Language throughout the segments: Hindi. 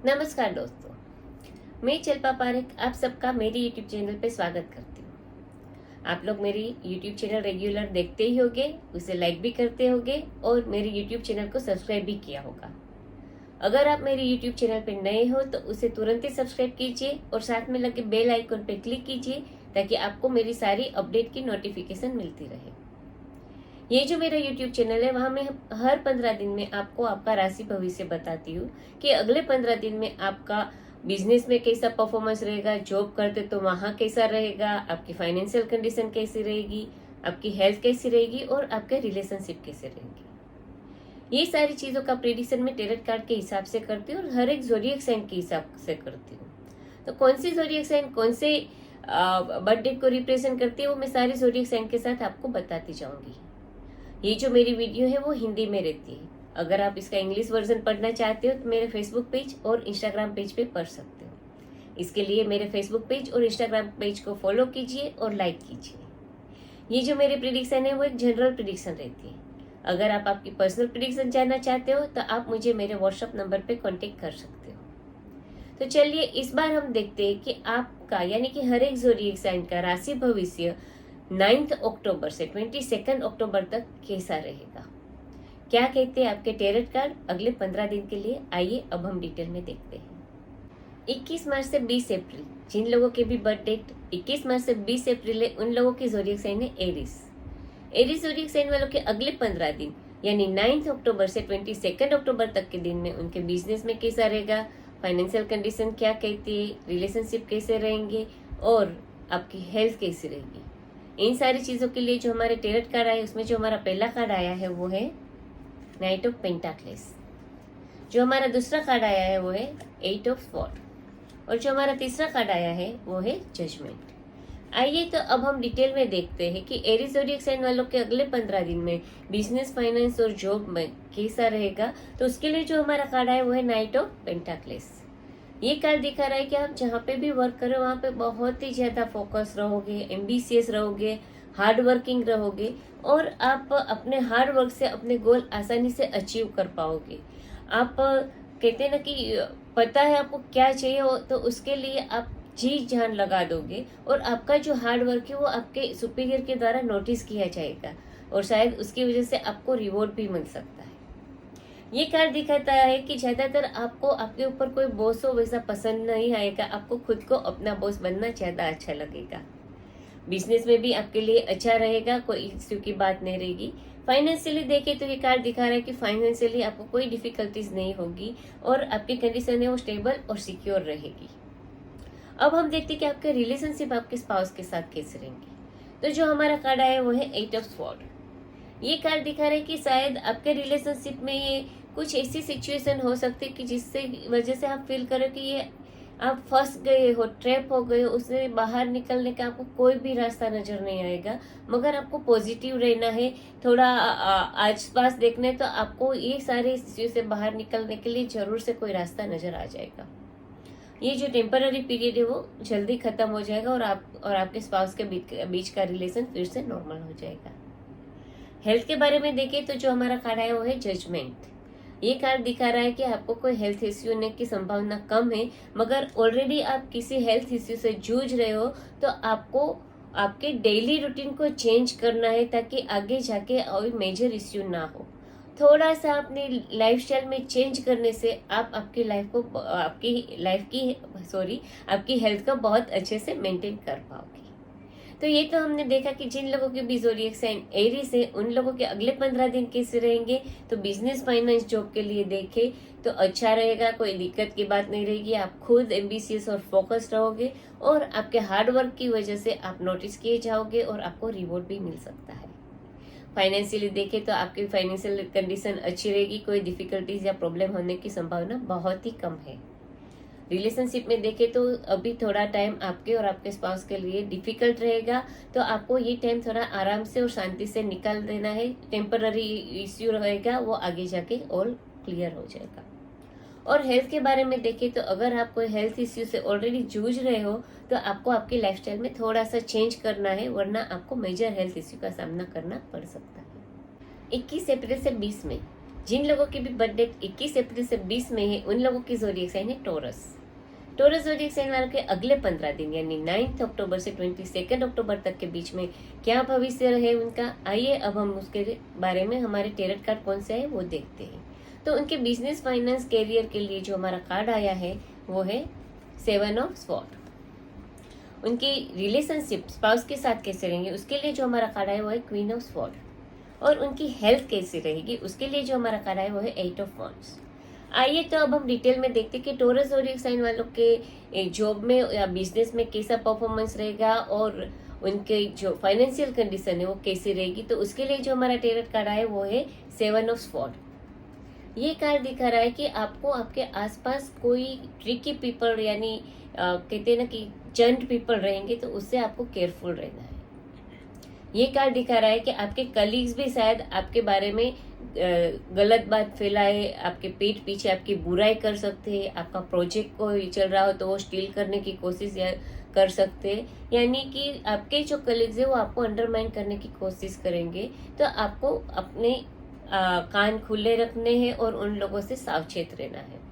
नमस्कार दोस्तों, मैं शिल्पा पारेख आप सबका मेरे YouTube चैनल पे स्वागत करती हूँ। आप लोग मेरी YouTube चैनल रेगुलर देखते ही होंगे, उसे लाइक भी करते होंगे और मेरे YouTube चैनल को सब्सक्राइब भी किया होगा। अगर आप मेरे YouTube चैनल पे नए हो तो उसे तुरंत ही सब्सक्राइब कीजिए और साथ में लगे बेल आइकन पे क्लिक कीजिए ताकि आपको मेरी सारी अपडेट की नोटिफिकेशन मिलती रहे। ये जो मेरा YouTube चैनल है वहाँ मैं हर 15 दिन में आपको आपका राशि भविष्य बताती हूँ कि अगले 15 दिन में आपका बिजनेस में कैसा परफॉर्मेंस रहेगा, जॉब करते तो वहाँ कैसा रहेगा, आपकी फाइनेंशियल कंडीशन कैसी रहेगी, आपकी हेल्थ कैसी रहेगी और आपके रिलेशनशिप कैसे रहेंगे। ये सारी चीज़ों का प्रेडिक्शन मैं टेरट कार्ड के हिसाब से करती हूँ और हर एक ज़ोडिएक साइन के हिसाब से करती हूँ। तो कौन सी ज़ोडिएक साइन कौन से बर्थडे को रिप्रेजेंट करती है वो मैं सारी ज़ोडिएक साइन के साथ आपको बताती जाऊंगी। ये जो मेरी वीडियो है वो हिंदी में रहती है। अगर आप इसका इंग्लिश वर्जन पढ़ना चाहते हो तो मेरे फेसबुक पेज और इंस्टाग्राम पेज पे पढ़ सकते हो। इसके लिए मेरे फेसबुक पेज और इंस्टाग्राम पेज को फॉलो कीजिए और लाइक कीजिए। ये जो मेरी प्रिडिक्शन है वो एक जनरल प्रिडिक्शन रहती है। अगर आप आपकी पर्सनल प्रिडिक्शन जानना चाहते हो तो आप मुझे मेरे व्हाट्सएप नंबर पे कांटेक्ट कर सकते हो। तो चलिए इस बार हम देखते हैं कि आपका यानी कि हर एक ज़ोडिएक साइन का राशि भविष्य 9 अक्टूबर से 22 अक्टूबर तक कैसा रहेगा। क्या कहते हैं आपके टेरट कार्ड अगले 15 दिन के लिए। आइए अब हम डिटेल में देखते हैं। 21 मार्च से 20 अप्रैल जिन लोगों के भी बर्थ डेट 21 मार्च से 20 अप्रैल है उन लोगों की ज़ोडिएक साइन है एरीज। एरीज ज़ोडिएक साइन वालों के अगले 15 दिन यानी 9 अक्टूबर से 22 अक्टूबर तक के दिन में उनके बिजनेस में कैसा रहेगा, फाइनेंशियल कंडीशन क्या कहती है, रिलेशनशिप कैसे रहेंगे और आपकी हेल्थ कैसी रहेगी। इन सारी चीज़ों के लिए जो हमारे टेरट कार्ड आए उसमें जो हमारा पहला कार्ड आया है वो है नाइट ऑफ पेंटाक्लेस। जो हमारा दूसरा कार्ड आया है वो है 8 ऑफ स्वॉर्ड और जो हमारा तीसरा कार्ड आया है वो है जजमेंट। आइए तो अब हम डिटेल में देखते हैं कि एरीज ज़ोडिएक साइन वालों के अगले 15 दिन में बिजनेस, फाइनेंस और जॉब में कैसा रहेगा। तो उसके लिए जो हमारा कार्ड आया वो है नाइट ऑफ पेंटाक्लेस। ये कार्ड दिखा रहा है कि आप जहाँ पे भी वर्क करो वहाँ पे बहुत ही ज़्यादा फोकस रहोगे, एम्बिशियस रहोगे, हार्ड वर्किंग रहोगे और आप अपने हार्ड वर्क से अपने गोल आसानी से अचीव कर पाओगे। आप कहते हैं ना कि पता है आपको क्या चाहिए हो तो उसके लिए आप जी जान लगा दोगे और आपका जो हार्ड वर्क है वो आपके सुपीरियर के द्वारा नोटिस किया जाएगा और शायद उसकी वजह से आपको रिवॉर्ड भी मिल सकता है। ये कार्ड दिखाता है कि ज्यादातर आपको आपके ऊपर कोई बॉस हो वैसा पसंद नहीं आएगा, आपको खुद को अपना बॉस बनना ज्यादा अच्छा लगेगा। बिजनेस में भी आपके लिए अच्छा रहेगा, कोई इश्यू की बात नहीं रहेगी। फाइनेंशियली देखे तो ये कार्ड दिखा रहा है कि फाइनेंशियली आपको कोई डिफिकल्टीज नहीं होगी और आपकी कंडीशन है वो स्टेबल और सिक्योर रहेगी। अब हम देखते हैं कि आपके रिलेशनशिप आपके स्पाउस के साथ कैसे रहेंगे। तो जो हमारा कार्ड आया वो है 8 ऑफ स्वॉर्ड। ये कार्ड दिखा रहा है कि शायद आपके रिलेशनशिप में ये कुछ ऐसी सिचुएशन हो सकती है कि जिससे वजह से आप फील करो कि ये आप फंस गए हो, ट्रैप हो गए हो, उससे बाहर निकलने का आपको कोई भी रास्ता नजर नहीं आएगा। मगर आपको पॉजिटिव रहना है, थोड़ा आस पास देखना है तो आपको ये सारे इश्यू से बाहर निकलने के लिए जरूर से कोई रास्ता नजर आ जाएगा। ये जो टेम्पररी पीरियड है वो जल्दी खत्म हो जाएगा और आपके स्पाउस के बीच का रिलेशन फिर से नॉर्मल हो जाएगा। हेल्थ के बारे में देखें तो जो हमारा कार्ड है वो है जजमेंट। ये कार्ड दिखा रहा है कि आपको कोई हेल्थ इश्यू होने की संभावना कम है, मगर ऑलरेडी आप किसी हेल्थ इश्यू से जूझ रहे हो तो आपको आपके डेली रूटीन को चेंज करना है ताकि आगे जाके कोई मेजर इश्यू ना हो। थोड़ा सा अपनी लाइफस्टाइल में चेंज करने से आप आपकी हेल्थ को बहुत अच्छे से मेंटेन कर पाओगे। तो ये तो हमने देखा कि जिन लोगों के भी ज़ोडिएक साइन एरीज है उन लोगों के अगले 15 दिन कैसे रहेंगे। तो बिजनेस, फाइनेंस, जॉब के लिए देखें तो अच्छा रहेगा, कोई दिक्कत की बात नहीं रहेगी। आप खुद एम्बिशियस और फोकस्ड रहोगे और आपके हार्ड वर्क की वजह से आप नोटिस किए जाओगे और आपको रिवॉर्ड भी मिल सकता है। फाइनेंशियली देखें तो आपकी फाइनेंशियल कंडीशन अच्छी रहेगी, कोई डिफिकल्टीज या प्रॉब्लम होने की संभावना बहुत ही कम है। रिलेशनशिप में देखें तो अभी थोड़ा टाइम आपके और आपके स्पाउस के लिए डिफिकल्ट रहेगा, तो आपको ये टाइम थोड़ा आराम से और शांति से निकाल देना है। टेम्पररी इश्यू रहेगा वो आगे जाके और क्लियर हो जाएगा। और हेल्थ के बारे में देखें तो अगर आप कोई हेल्थ इश्यू से ऑलरेडी जूझ रहे हो तो आपको आपकी लाइफस्टाइल में थोड़ा सा चेंज करना है, वरना आपको मेजर हेल्थ इश्यू का सामना करना पड़ सकता है। 21 अप्रैल से 20 मई जिन लोगों की भी बर्थडे 21 अप्रैल से 20 मई है उन लोगों की ज़ोडिएक साइन है टॉरस। टॉरस ज़ोडिएक साइन वालों के अगले 15 दिन यानी 9 अक्टूबर से 22 अक्टूबर तक के बीच में क्या भविष्य रहे उनका, आइए अब हम उसके बारे में हमारे टेरट कार्ड कौन से है वो देखते हैं। तो उनके बिजनेस, फाइनेंस, कैरियर के लिए जो हमारा कार्ड आया है वो है 7 ऑफ स्वॉर्ड। उनकी रिलेशनशिप स्पाउस के साथ कैसे रहेंगे उसके लिए जो हमारा कार्ड है वो है क्वीन ऑफ स्वॉर्ड। और उनकी हेल्थ कैसी रहेगी उसके लिए जो हमारा कार्ड है वो है 8 ऑफ वॉन्ड्स। आइए तो अब हम डिटेल में देखते हैं कि टॉरस ज़ोडिएक साइन वालों के जॉब में या बिजनेस में कैसा परफॉर्मेंस रहेगा और उनके जो फाइनेंशियल कंडीशन है वो कैसी रहेगी। तो उसके लिए जो हमारा टेरट कार्ड है वो है 7 ऑफ स्वॉर्ड। ये कार्ड दिखा रहा है कि आपको आपके आसपास कोई ट्रिकी पीपल यानी कहते हैं ना कि चंट पीपल रहेंगे तो उससे आपको केयरफुल रहना है। ये कार्ड दिखा रहा है कि आपके कलीग्स भी शायद आपके बारे में गलत बात फैलाए, आपके पीठ पीछे आपकी बुराई कर सकते हैं, आपका प्रोजेक्ट को चल रहा हो तो वो स्टील करने की कोशिश कर सकते हैं, यानी कि आपके जो कलीग्स है वो आपको अंडरमाइन करने की कोशिश करेंगे। तो आपको अपने कान खुले रखने हैं और उन लोगों से सावचेत रहना है।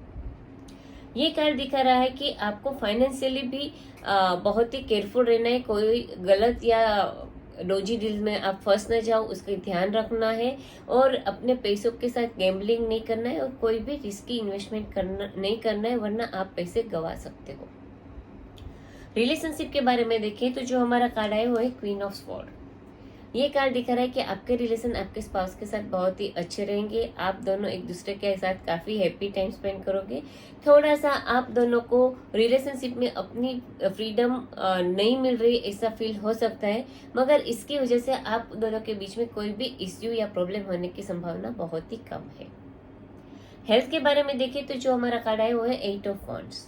ये कार्ड दिखा रहा है कि आपको फाइनेंशियली भी बहुत ही केयरफुल रहना है, कोई गलत या डोजी डील में आप फंस न जाओ उसका ध्यान रखना है और अपने पैसों के साथ गैम्बलिंग नहीं करना है और कोई भी रिस्की इन्वेस्टमेंट नहीं करना है वरना आप पैसे गंवा सकते हो। रिलेशनशिप के बारे में देखें तो जो हमारा कार्ड है वो है क्वीन ऑफ स्वॉर्ड। ये कार्ड दिखा रहा है कि आपके रिलेशन आपके स्पाउस के साथ बहुत ही अच्छे रहेंगे, आप दोनों एक दूसरे के साथ काफी हैप्पी टाइम स्पेंड करोगे। थोड़ा सा आप दोनों को रिलेशनशिप में अपनी फ्रीडम नहीं मिल रही ऐसा फील हो सकता है, मगर इसकी वजह से आप दोनों के बीच में कोई भी इश्यू या प्रॉब्लम होने की संभावना बहुत ही कम है। हेल्थ के बारे में देखें तो जो हमारा कार्ड है वो है 8 ऑफ वॉन्ड्स।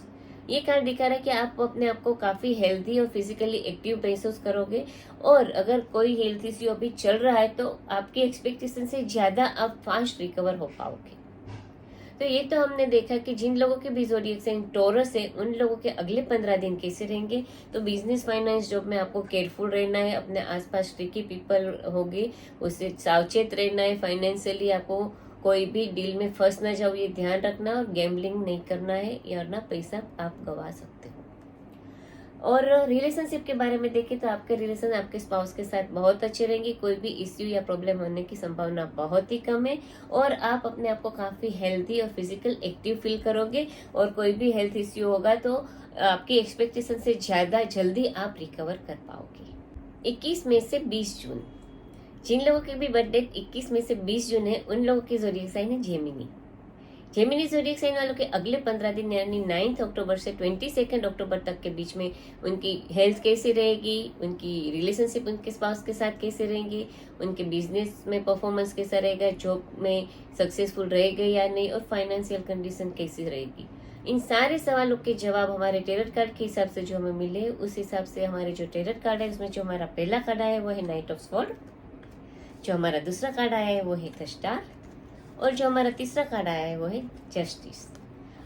ये कार्ड दिखा रहा है कि आप अपने आप को काफी हेल्दी और फिजिकली एक्टिव महसूस करोगे और अगर कोई हेल्थ इश्यू अभी चल रहा है तो आपकी एक्सपेक्टेशन से ज्यादा आप फास्ट रिकवर हो पाओगे। तो ये तो हमने देखा कि जिन लोगों के भी ज़ोडिएक साइन टॉरस है उन लोगों के अगले 15 दिन कैसे रहेंगे। तो बिजनेस, फाइनेंस, जॉब में आपको केयरफुल रहना है, अपने आसपास ट्रिकी पीपल होगी उससे सावचेत रहना है, फाइनेंशियली आपको कोई भी डील में फंस ना जाओ ये ध्यान रखना और गैम्बलिंग नहीं करना है या ना पैसा आप गंवा सकते हो। और रिलेशनशिप के बारे में देखें तो आपके रिलेशन आपके स्पाउस के साथ बहुत अच्छे रहेंगे, कोई भी इश्यू या प्रॉब्लम होने की संभावना बहुत ही कम है और आप अपने आप को काफी हेल्दी और फिजिकल एक्टिव फील करोगे और कोई भी हेल्थ इश्यू होगा तो आपकी एक्सपेक्टेशन से ज्यादा जल्दी आप रिकवर कर पाओगे। 21 मई से 20 जून जिन लोगों की भी बर्थडे 21 मई से 20 जून है उन लोगों की ज़ोडिएक साइन है जेमिनी। जेमिनी ज़ोडिएक साइन वालों के अगले 15 दिन यानी 9 अक्टूबर से 22 अक्टूबर तक के बीच में उनकी हेल्थ कैसी रहेगी, उनकी रिलेशनशिप उनके स्पाउस के साथ कैसे रहेंगी, उनके बिजनेस में परफॉर्मेंस कैसा रहेगा, जॉब में सक्सेसफुल रहेगा या नहीं और फाइनेंशियल कंडीशन कैसी रहेगी। इन सारे सवालों के जवाब हमारे टेरट कार्ड के हिसाब से जो हमें मिले उस हिसाब से हमारे जो टेरट कार्ड है उसमें जो हमारा पहला कार्ड आया है वो है नाइट ऑफ स्वॉर्ड, जो हमारा दूसरा कार्ड आया है वो है द स्टार और जो हमारा तीसरा कार्ड आया है वो है जस्टिस।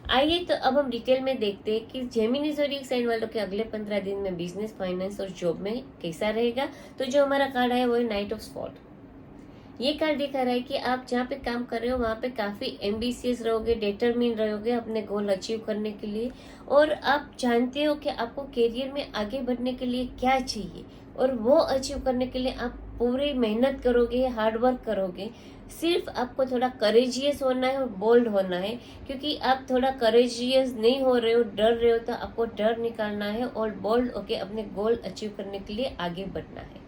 आइए तो अब हम डिटेल में देखते हैं कि जेमिनी ज़ोडिएक साइन वालों के अगले 15 दिन में बिजनेस, फाइनेंस और जॉब में कैसा रहेगा। तो जो हमारा कार्ड आया है वो है नाइट ऑफ स्वॉर्ड। ये कार्ड दिखा रहा है कि आप जहाँ पे काम कर रहे हो वहाँ पे काफी एम्बिशियस रहोगे, डिटरमिन रहोगे अपने गोल अचीव करने के लिए और आप जानते हो कि आपको करियर में आगे बढ़ने के लिए क्या चाहिए और वो अचीव करने के लिए आप पूरी मेहनत करोगे, हार्ड वर्क करोगे। सिर्फ आपको थोड़ा करेजियस होना है और बोल्ड होना है, क्योंकि आप थोड़ा करेजियस नहीं हो रहे हो, डर रहे हो, तो आपको डर निकालना है और बोल्ड होके अपने गोल अचीव करने के लिए आगे बढ़ना है।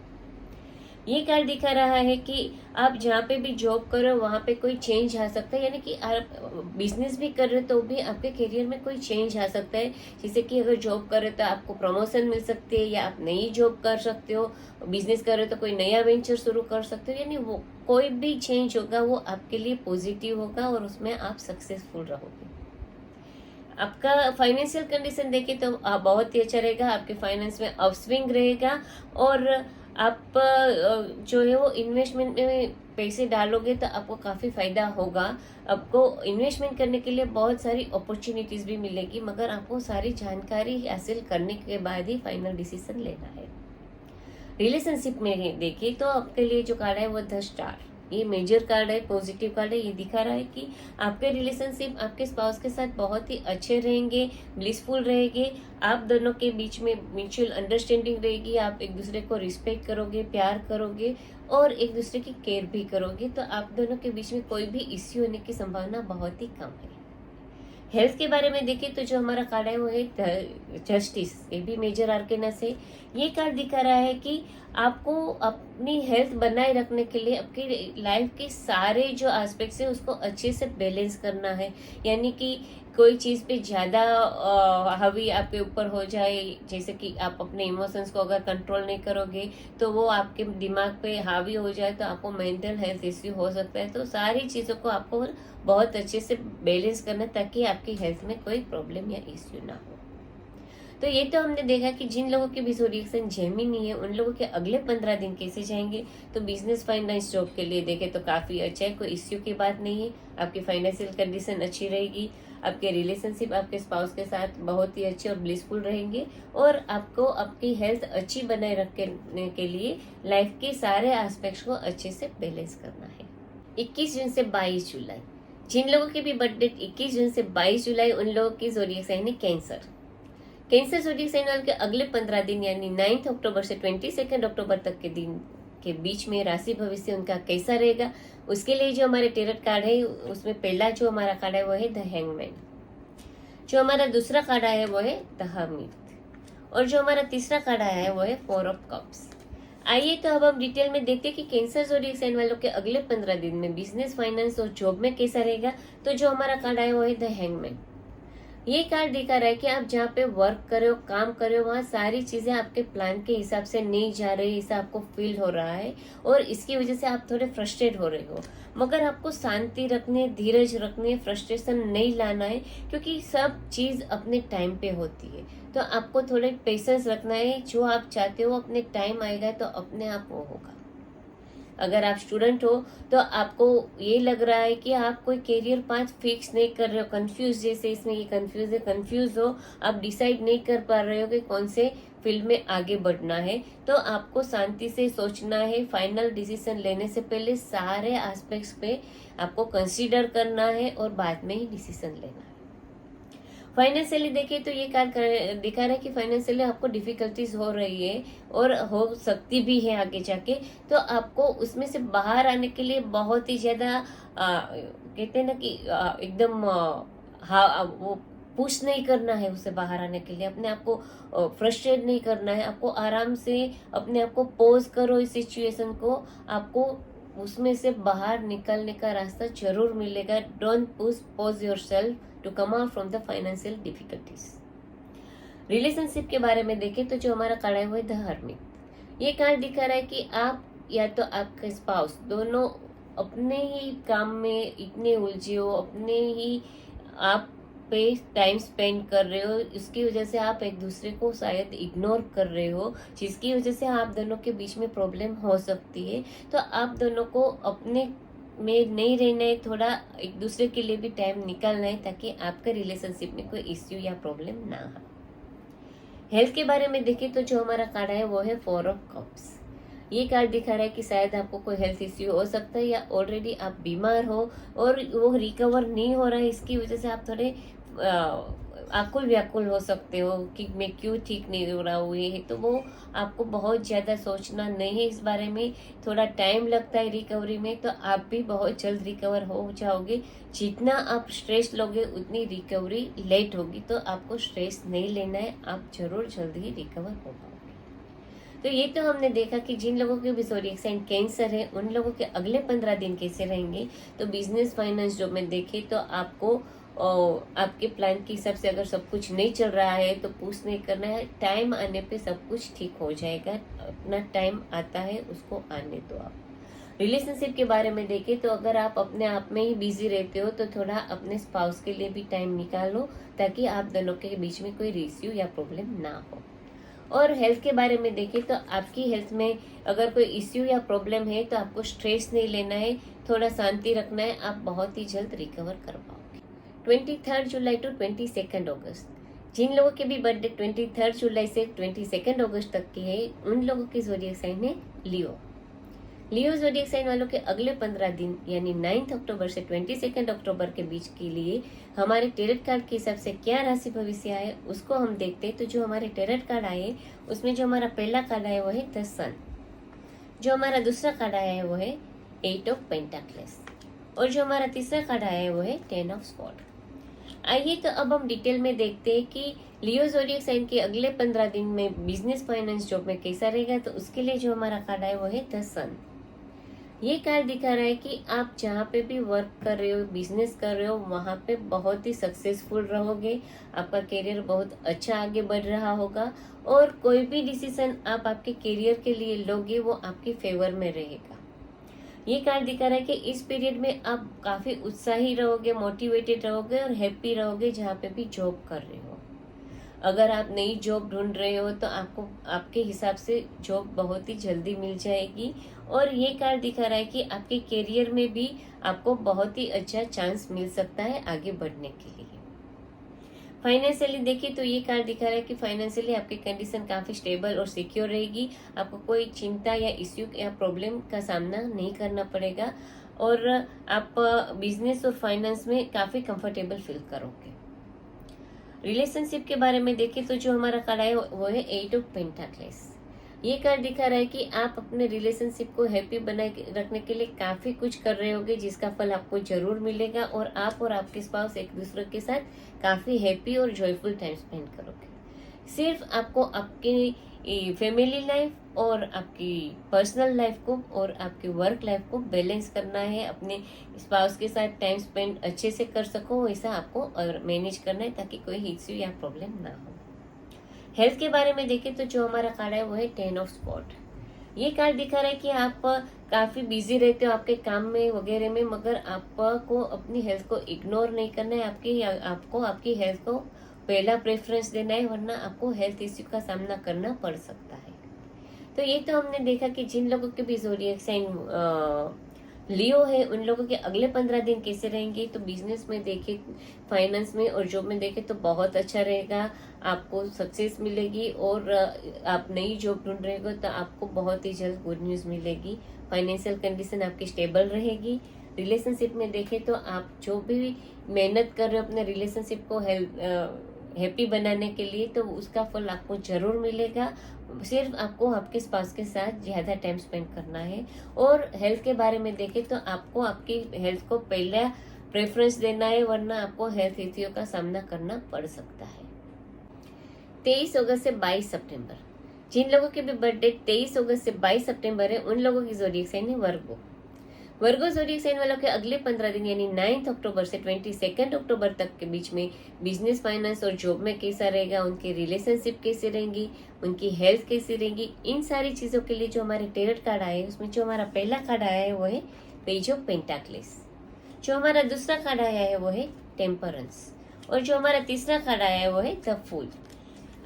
ये कार्ड दिखा रहा है कि आप जहाँ पे भी जॉब करो वहाँ पे कोई चेंज आ सकता है, यानी कि आप बिजनेस भी कर रहे हो तो भी आपके करियर में कोई चेंज आ सकता है। जैसे कि अगर जॉब कर रहे हो तो आपको प्रमोशन मिल सकती है या आप नई जॉब कर सकते हो, बिजनेस कर रहे हो तो कोई नया वेंचर शुरू कर सकते हो, यानी वो कोई भी चेंज होगा वो आपके लिए पॉजिटिव होगा और उसमें आप सक्सेसफुल रहोगे। आपका फाइनेंशियल कंडीशन देखें तो बहुत ही अच्छा रहेगा, आपके फाइनेंस में अपस्विंग रहेगा और आप जो है वो इन्वेस्टमेंट में पैसे डालोगे तो आपको काफ़ी फायदा होगा। आपको इन्वेस्टमेंट करने के लिए बहुत सारी अपॉर्चुनिटीज भी मिलेगी, मगर आपको सारी जानकारी हासिल करने के बाद ही फाइनल डिसीजन लेना है। रिलेशनशिप में देखिए तो आपके लिए जो कार्ड है वो द स्टार। ये मेजर कार्ड है, पॉजिटिव कार्ड है। ये दिखा रहा है कि आपके रिलेशनशिप आपके स्पाउस के साथ बहुत ही अच्छे रहेंगे, ब्लिसफुल रहेंगे। आप दोनों के बीच में म्यूचुअल अंडरस्टैंडिंग रहेगी, आप एक दूसरे को रिस्पेक्ट करोगे, प्यार करोगे और एक दूसरे की केयर भी करोगे। तो आप दोनों के बीच में कोई भी इश्यू होने की संभावना बहुत ही कम है। हेल्थ के बारे में देखें तो जो हमारा कार्ड है वो है जस्टिस, ये भी मेजर आर्केनस है। ये कार्ड दिखा रहा है कि आपको अपनी हेल्थ बनाए रखने के लिए आपकी लाइफ के सारे जो एस्पेक्ट्स है उसको अच्छे से बैलेंस करना है। यानी कि कोई चीज़ पे ज़्यादा हावी आपके ऊपर हो जाए, जैसे कि आप अपने इमोशंस को अगर कंट्रोल नहीं करोगे तो वो आपके दिमाग पे हावी हो जाए तो आपको मेंटल हेल्थ इश्यू हो सकता है। तो सारी चीज़ों को आपको बहुत अच्छे से बैलेंस करना ताकि आपकी हेल्थ में कोई प्रॉब्लम या इश्यू ना हो। तो ये तो हमने देखा कि जिन लोगों के भी zodiac sign जेमिनी है उन लोगों के अगले 15 दिन कैसे जाएंगे। तो बिजनेस, फाइनेंस, जॉब के लिए देखें तो काफ़ी अच्छा है, कोई इश्यू की बात नहीं है। आपकी फाइनेंशियल कंडीशन अच्छी रहेगी, आपके रिलेशनशिप आपके स्पाउस के साथ बहुत ही अच्छे और ब्लिसफुल रहेंगे और आपको आपकी हेल्थ अच्छी बनाए रखने के लिए लाइफ के सारे एस्पेक्ट्स को अच्छे से बैलेंस करना है। 21 जून से 22 जुलाई, जिन लोगों की भी बर्थडे 21 जून से 22 जुलाई उन लोगों की ज़ोडिएक साइन है कैंसर। कैंसर ज़ोडिएक साइन वालों के अगले 15 दिन यानी 9 अक्टूबर से 22 अक्टूबर तक के दिन के बीच में राशि भविष्य उनका कैसा रहेगा, उसके लिए जो हमारे टेरट कार्ड है उसमें पहला जो हमारा कार्ड है वो है द हैंगमैन। जो हमारा दूसरा कार्ड आया है वो है द हर्मिट और जो हमारा तीसरा कार्ड आया है वो है 4 ऑफ कप्स। आइए तो अब हम डिटेल में देखते हैं कि कैंसर ज़ोडिएक साइन वालों के अगले 15 दिन में बिजनेस, फाइनेंस और जॉब में कैसा रहेगा। तो जो हमारा कार्ड आया वो है द हैंगमैन। ये कार्ड दिखा रहा है कि आप जहाँ पे वर्क कर रहे हो, काम कर रहे हो, वहाँ सारी चीजें आपके प्लान के हिसाब से नहीं जा रही, ऐसा आपको फील हो रहा है और इसकी वजह से आप थोड़े फ्रस्ट्रेट हो रहे हो। मगर आपको शांति रखनी है, धीरज रखनी है, फ्रस्ट्रेशन नहीं लाना है क्योंकि सब चीज अपने टाइम पे होती है। तो आपको थोड़े पेशेंस रखना है, जो आप चाहते हो अपने टाइम आएगा तो अपने आप वो होगा। अगर आप स्टूडेंट हो तो आपको ये लग रहा है कि आप कोई कैरियर पाथ फिक्स नहीं कर रहे हो, कंफ्यूज, जैसे इसमें ये कंफ्यूज हो, आप डिसाइड नहीं कर पा रहे हो कि कौन से फील्ड में आगे बढ़ना है। तो आपको शांति से सोचना है, फाइनल डिसीजन लेने से पहले सारे एस्पेक्ट्स पे आपको कंसीडर करना है और बाद में ही डिसीजन लेना है। फाइनेंशियली देखिए तो ये कार्ड दिखा रहा है कि फाइनेंशियली आपको डिफिकल्टीज हो रही है और हो सकती भी है आगे जाके। तो आपको उसमें से बाहर आने के लिए बहुत ही ज्यादा कहते हैं ना कि एकदम वो पुश नहीं करना है उसे बाहर आने के लिए, अपने आप को फ्रस्ट्रेट नहीं करना है। आपको आराम से अपने आप को पोज करो, इस सिचुएशन को, आपको उसमें से बाहर निकलने का रास्ता जरूर मिलेगा। Don't push, pose yourself to come out from the financial difficulties. Relationship के बारे में देखें तो जो हमारा कार्ड है वो है द हर्मिट। ये कार्ड दिखा रहा है कि आप या तो आपके स्पाउस दोनों अपने ही काम में इतने उलझे हो, अपने ही आप पे टाइम स्पेंड कर रहे हो, इसकी वजह से आप एक दूसरे को शायद इग्नोर कर रहे हो, जिसकी वजह से आप दोनों के बीच में प्रॉब्लम हो सकती है। तो आप दोनों को अपने में नहीं रहना है, थोड़ा एक दूसरे के लिए भी टाइम निकालना है ताकि आपके रिलेशनशिप में कोई इश्यू या प्रॉब्लम ना हो। हेल्थ के बारे में देखें तो जो हमारा कार्ड है वो है 4 ऑफ कप्स। ये कार्ड दिखा रहा है कि शायद आपको कोई हेल्थ इश्यू हो सकता है या ऑलरेडी आप बीमार हो और वो रिकवर नहीं हो रहा है, इसकी वजह से आप थोड़े आकुल व्याकुल हो सकते हो कि मैं क्यों ठीक नहीं हो रहा हूँ। ये तो वो आपको बहुत ज़्यादा सोचना नहीं है इस बारे में, थोड़ा टाइम लगता है रिकवरी में, तो आप भी बहुत जल्द रिकवर हो जाओगे। जितना आप स्ट्रेस लोगे उतनी रिकवरी लेट होगी, तो आपको स्ट्रेस नहीं लेना है, आप जरूर जल्द ही रिकवर हो पाओगे। तो ये तो हमने देखा कि जिन लोगों के भी ज़ोडिएक साइन कैंसर है उन लोगों के अगले 15 दिन कैसे रहेंगे। तो बिजनेस, फाइनेंस, जॉब में देखें तो आपको आपके प्लान के हिसाब से अगर सब कुछ नहीं चल रहा है तो पुश नहीं करना है, टाइम आने पे सब कुछ ठीक हो जाएगा। अपना टाइम आता है उसको आने दो आप। रिलेशनशिप के बारे में देखें तो अगर आप अपने आप में ही बिजी रहते हो तो थोड़ा अपने स्पाउस के लिए भी टाइम निकालो ताकि आप दोनों के बीच में कोई इश्यू या प्रॉब्लम ना हो। और हेल्थ के बारे में देखें तो आपकी हेल्थ में अगर कोई इश्यू या प्रॉब्लम है तो आपको स्ट्रेस नहीं लेना है, थोड़ा शांति रखना है, आप बहुत ही जल्द रिकवर कर पाओगे। 23 जुलाई टू 22 अगस्त, जिन लोगों के भी बर्थडे 23 जुलाई से 22 अगस्त तक की है उन लोगों की ज़ोडिएक साइन है लियो। लियो ज़ोडिएक साइन वालों के अगले 15 दिन यानी 9 अक्टूबर से 22 अक्टूबर के बीच के लिए हमारे टेरट कार्ड के हिसाब से क्या राशि भविष्य आए उसको हम देखते हैं। तो जो हमारे टेरट कार्ड आए उसमें जो हमारा पहला कार्ड आया वो है द सन, जो हमारा दूसरा कार्ड आया है वो है 8 ऑफ पेंटाक्लेस, और जो हमारा तीसरा कार्ड आया है वो है 10 ऑफ स्वॉर्ड। आइए तो अब हम डिटेल में देखते हैं कि लियो ज़ोडिएक साइन के अगले 15 दिन में बिजनेस, फाइनेंस, जॉब में कैसा रहेगा। तो उसके लिए जो हमारा कार्ड है वो है द सन। ये कार्ड दिखा रहा है कि आप जहाँ पे भी वर्क कर रहे हो, बिजनेस कर रहे हो, वहाँ पे बहुत ही सक्सेसफुल रहोगे, आपका करियर बहुत अच्छा आगे बढ़ रहा होगा, और कोई भी डिसीजन आप आपके करियर के लिए लोगे वो आपके फेवर में रहेगा। ये कार्ड दिखा रहा है कि इस पीरियड में आप काफी उत्साही रहोगे, मोटिवेटेड रहोगे और हैप्पी रहोगे जहाँ पे भी जॉब कर रहे हो। अगर आप नई जॉब ढूंढ रहे हो तो आपको आपके हिसाब से जॉब बहुत ही जल्दी मिल जाएगी, और ये कार्ड दिखा रहा है कि आपके करियर में भी आपको बहुत ही अच्छा चांस मिल सकता है आगे बढ़ने के लिए। फाइनेंशियली देखिए तो ये कार्ड दिखा रहा है कि फाइनेंशियली आपकी कंडीशन काफी स्टेबल और सिक्योर रहेगी, आपको कोई चिंता या इश्यू या प्रॉब्लम का सामना नहीं करना पड़ेगा, और आप बिजनेस और फाइनेंस में काफी कंफर्टेबल फील करोगे। रिलेशनशिप के बारे में देखें तो जो हमारा कार्ड है वो है 8 ऑफ पेंटाक्लेस। ये कार्ड दिखा रहा है कि आप अपने रिलेशनशिप को हैप्पी बनाए रखने के लिए काफी कुछ कर रहे होगे, जिसका फल आपको जरूर मिलेगा, और आप और आपके स्पाउस एक दूसरे के साथ काफी हैप्पी और जॉयफुल टाइम स्पेंड करोगे। सिर्फ आपको आपकी फैमिली लाइफ और आपकी पर्सनल लाइफ को और आपकी वर्क लाइफ को बैलेंस करना है, अपने स्पाउस के साथ टाइम स्पेंड अच्छे से कर सको वैसा आपको और मैनेज करना है, ताकि कोई इश्यू या प्रॉब्लम ना हो। हेल्थ के बारे में देखें तो जो हमारा कार्ड है वो है 10 ऑफ स्वॉर्ड। ये कार्ड दिखा रहा है कि आप काफी बिजी रहते हो आपके काम में वगैरह में, मगर आपको अपनी हेल्थ को इग्नोर नहीं करना है, आपको आपकी हेल्थ को पहला प्रेफरेंस देना है, वरना आपको हेल्थ इश्यू का सामना करना पड़ सकता है। तो ये तो हमने देखा कि जिन लोगों के भी ज़ोडिएक साइन लियो है उन लोगों के अगले 15 दिन कैसे रहेंगे। तो बिजनेस में देखे, फाइनेंस में और जॉब में देखे तो बहुत अच्छा रहेगा, आपको सक्सेस मिलेगी, और आप नई जॉब ढूंढ रहे हो तो आपको बहुत ही जल्द गुड न्यूज़ मिलेगी। फाइनेंशियल कंडीशन आपकी स्टेबल रहेगी। रिलेशनशिप में देखें तो आप जो भी मेहनत कर रहे हो अपने रिलेशनशिप को हैप्पी बनाने के लिए, तो उसका फल आपको जरूर मिलेगा। सिर्फ आपको आपके स्पाउस के साथ ज्यादा टाइम स्पेंड करना है। और हेल्थ के बारे में देखें तो आपको आपकी हेल्थ को पहला प्रेफरेंस देना है, वरना आपको हेल्थ इश्यूज का सामना करना पड़ सकता है। 23 अगस्त से 22 सितंबर, जिन लोगों की भी बर्थडे 23 अगस्त से 22 सितंबर है उन लोगों की ज़ोडिएक साइन है वर्गो। वर्गो ज़ोडिएक साइन वालों के अगले 15 दिन यानी 9 अक्टूबर से 22 अक्टूबर तक के बीच में बिजनेस, फाइनेंस और जॉब में कैसा रहेगा, उनकी रिलेशनशिप कैसी रहेंगी, उनकी हेल्थ कैसी रहेगी, इन सारी चीज़ों के लिए जो हमारे टेरट कार्ड आए उसमें जो हमारा पहला कार्ड आया है वो है पेज ऑफ पेंटाक्लेस, जो हमारा दूसरा कार्ड आया है वो है टेम्परेंस, और जो हमारा तीसरा कार्ड आया है वो है द फूल।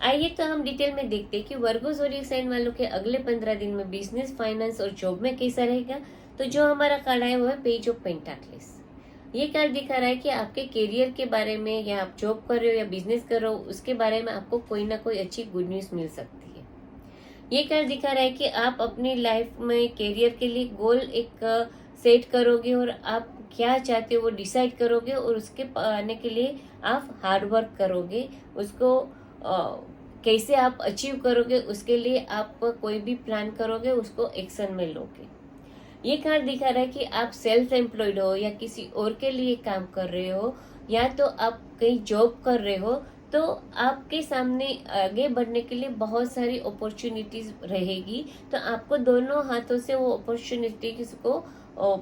आइए तो हम डिटेल में देखते हैं कि वर्गो ज़ोडिएक साइन वालों के अगले 15 दिन में बिजनेस, फाइनेंस और जॉब में कैसा रहेगा। तो जो हमारा कार्ड है वो है पेज ऑफ पेंटाक्लेस। ये कार्ड दिखा रहा है कि आपके करियर के बारे में, या आप जॉब कर रहे हो या बिजनेस कर रहे हो उसके बारे में आपको कोई ना कोई अच्छी गुड न्यूज़ मिल सकती है। ये कार्ड दिखा रहा है कि आप अपनी लाइफ में करियर के लिए गोल एक सेट करोगे, और आप क्या चाहते हो वो डिसाइड करोगे, और उसके पाने के लिए आप हार्ड वर्क करोगे। उसको कैसे आप अचीव करोगे उसके लिए आप कोई भी प्लान करोगे, उसको एक्शन में लोगे। ये कार्ड दिखा रहा है कि आप सेल्फ एम्प्लॉयड हो या किसी और के लिए काम कर रहे हो, या तो आप कहीं जॉब कर रहे हो, तो आपके सामने आगे बढ़ने के लिए बहुत सारी अपॉर्चुनिटीज रहेगी। तो आपको दोनों हाथों से वो अपॉर्चुनिटीज को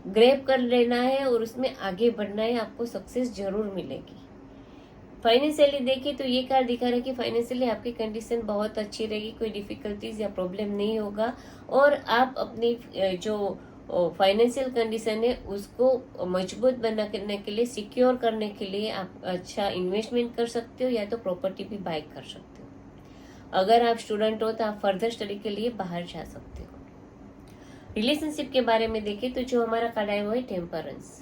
ग्रैब कर लेना है और उसमें आगे बढ़ना है, आपको सक्सेस जरूर मिलेगी। फाइनेंशियली देखिए तो ये कार्ड दिखा रहा है कि फाइनेंशियली आपकी कंडीशन बहुत अच्छी रहेगी, कोई डिफिकल्टीज या प्रॉब्लम नहीं होगा, और आप अपनी जो फाइनेंशियल कंडीशन है उसको मजबूत बनाने के लिए, सिक्योर करने के लिए आप अच्छा इन्वेस्टमेंट कर सकते हो, या तो प्रॉपर्टी भी बाय कर सकते हो। अगर आप स्टूडेंट हो तो आप फर्दर स्टडी के लिए बाहर जा सकते हो। रिलेशनशिप के बारे में देखें तो जो हमारा कार्ड है वो है टेम्परेंस।